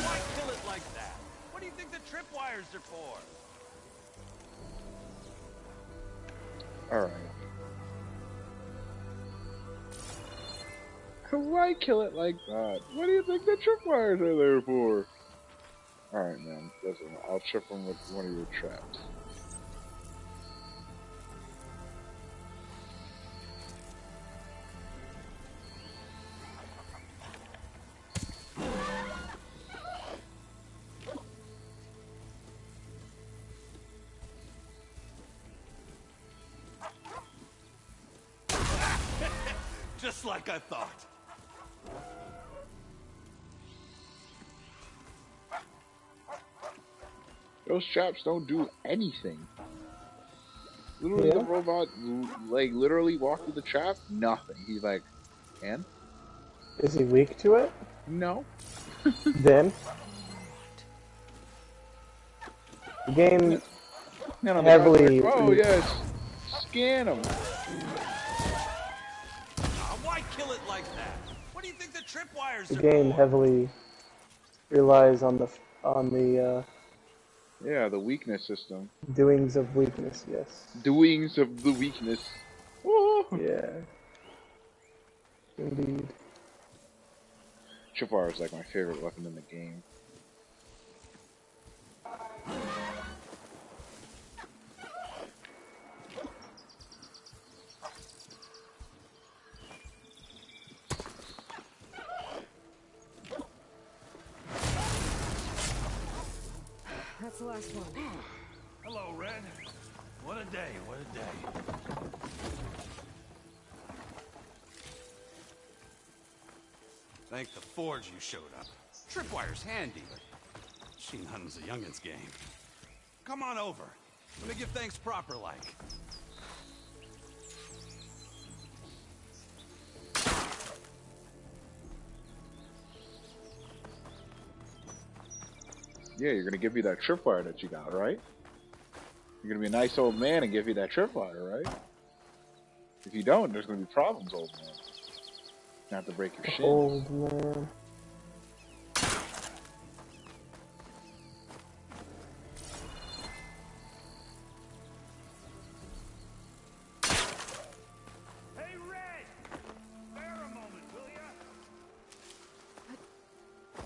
Why kill it like that? What do you think the tripwires are for? Alright. Why kill it like that? What do you think the tripwires are there for? Alright, man. Listen, I'll trip them with one of your traps. Just like I thought. Those traps don't do anything. Literally, the robot, like, literally walked through the trap, nothing. He's like, and? Is he weak to it? No. Then? The game heavily... Oh, yes. Scan him. Why kill it like that? What do you think the tripwires The are game for? heavily relies on the yeah, the weakness system. doings of weakness, yes. Doings of the weakness. Oh. Yeah. Indeed. Tripwire is like my favorite weapon in the game. That's the last one. Hello, Red. What a day, what a day. Thank the Forge you showed up. Tripwire's handy, but machine hunting's a youngin's game. Come on over. Let me give thanks proper like. Yeah, you're gonna give me that tripwire that you got, right? You're gonna be a nice old man and give me that tripwire, right? If you don't, there's gonna be problems, old man. You have to break your shins. Old man. Hey, Red! Spare a moment, will ya?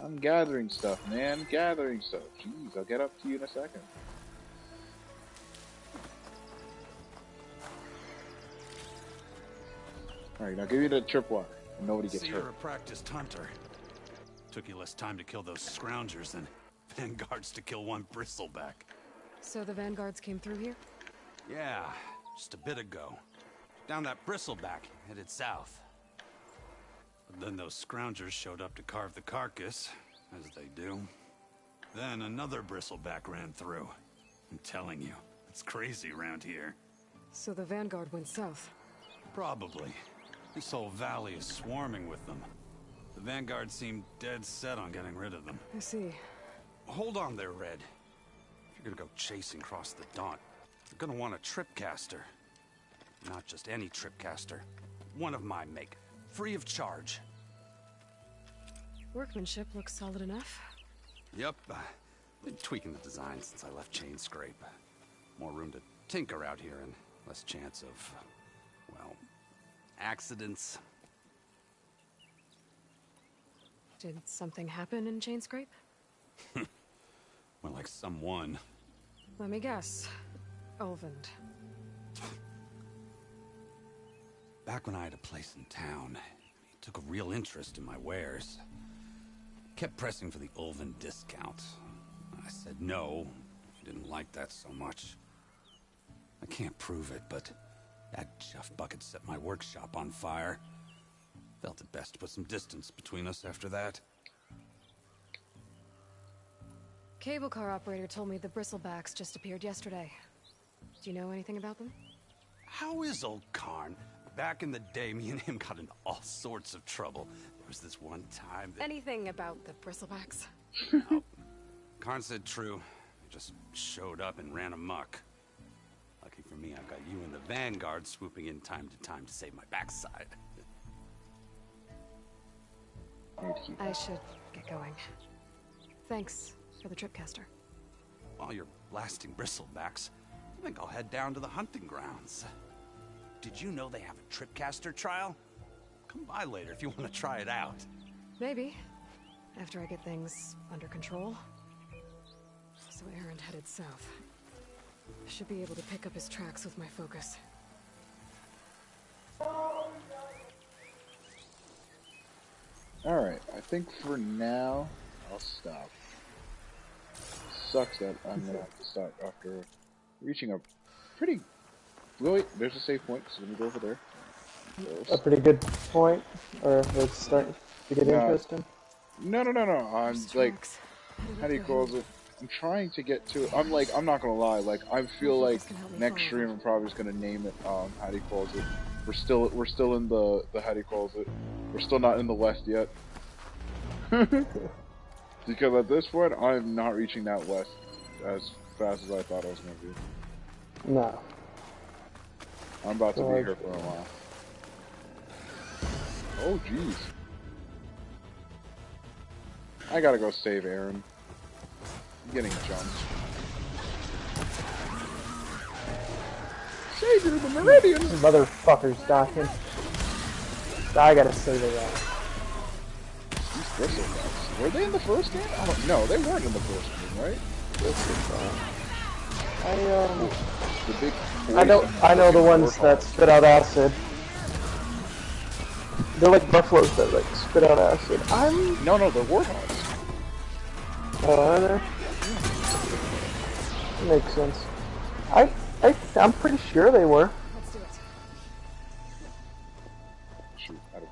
I'm gathering stuff, man. Gathering stuff. Jeez, I'll get up to you in a second. Alright, now give me the tripwire. And nobody gets See, hurt. you're a practiced hunter. Took you less time to kill those scroungers than vanguards to kill one bristleback. So the vanguards came through here? Yeah, just a bit ago. Down that bristleback, headed south. But then those scroungers showed up to carve the carcass, as they do. Then another bristleback ran through. I'm telling you, it's crazy around here. So the vanguard went south? Probably. This whole valley is swarming with them. The vanguard seemed dead set on getting rid of them. I see. Hold on there, Red. If you're gonna go chasing across the Daunt, you're gonna want a tripcaster. Not just any tripcaster. One of my make. Free of charge. Workmanship looks solid enough. Yep. Been tweaking the design since I left Chain Scrape. More room to tinker out here and less chance of, well, accidents. Did something happen in Chainscrape? Well, like someone. Let me guess. Ulvund. Back when I had a place in town, he took a real interest in my wares. Kept pressing for the Ulvund discount. I said no. You didn't like that so much. I can't prove it, but that Jeff Bucket set my workshop on fire. Felt it best to put some distance between us after that. Cable car operator told me the bristlebacks just appeared yesterday. Do you know anything about them? How is old Karn? Back in the day, me and him got into all sorts of trouble. There was this one time that... Anything about the bristlebacks? No. Karn said true. Just showed up and ran amok. Lucky for me, I've got you and the Vanguard swooping in time to save my backside. I should get going. Thanks for the tripcaster. While you're blasting bristlebacks, I think I'll head down to the hunting grounds. Did you know they have a tripcaster trial? Come by later if you want to try it out. Maybe. After I get things under control. So Erend headed south. I should be able to pick up his tracks with my focus. Alright, I think for now, I'll stop. Sucks that I'm gonna have to stop after reaching a pretty... Wait, there's a save point, so let me go over there. A pretty good point, or it's starting to get interesting. No. I'm like, how do you call it? I'm trying to get to. I'm not gonna lie. Like, I feel like next stream I'm probably just gonna name it. How do you call it? We're still in the how do you call it? We're still not in the West yet. Because at this point, I'm not reaching that West as fast as I thought I was gonna be. No. I'm about to be here for a while. Oh, jeez. I gotta go save Erend. I'm getting jumped. Savior of the Meridian! Motherfucker's dying. I gotta save it out. These bristlebacks. Were they in the first game? I don't know. They weren't in the first game, right? The big I know the ones that spit out acid. They're like buffaloes that like spit out acid. No, they're warthogs. Oh, are they? That makes sense. I'm pretty sure they were. Let's do it. Shoot, out of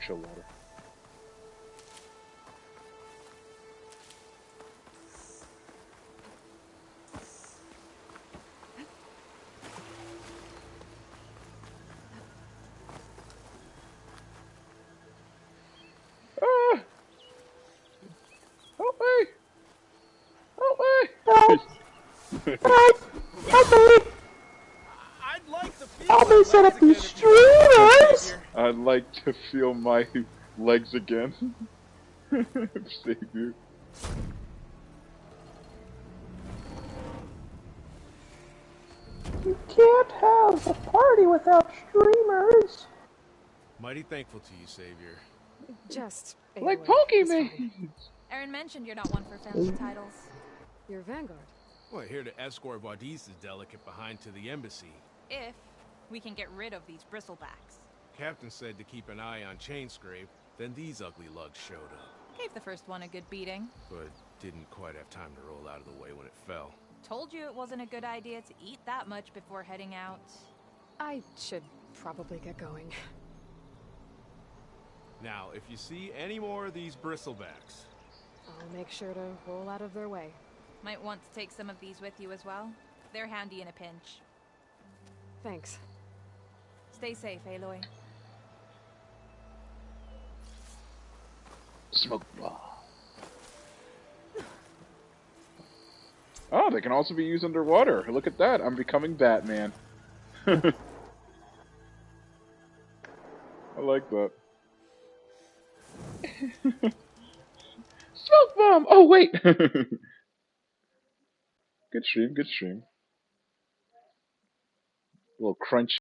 chill water. Help me! Help me! Help me! Help me set up these streamers! I'd like to feel my legs again. Savior. You can't have a party without streamers. Mighty thankful to you, Savior. Just like Pokemon. Erend mentioned you're not one for family titles. You're Vanguard. Well, here to escort Wadis' delegate behind to the embassy. If we can get rid of these bristlebacks. Captain said to keep an eye on Chainscrape, then these ugly lugs showed up. Gave the first one a good beating. But didn't quite have time to roll out of the way when it fell. Told you it wasn't a good idea to eat that much before heading out. I should probably get going. Now, if you see any more of these bristlebacks... I'll make sure to roll out of their way. Might want to take some of these with you as well. They're handy in a pinch. Thanks. Stay safe, Aloy. Smoke bomb. Oh, they can also be used underwater. Look at that. I'm becoming Batman. I like that. Smoke bomb! Oh, wait! Good stream, good stream. A little crunchy.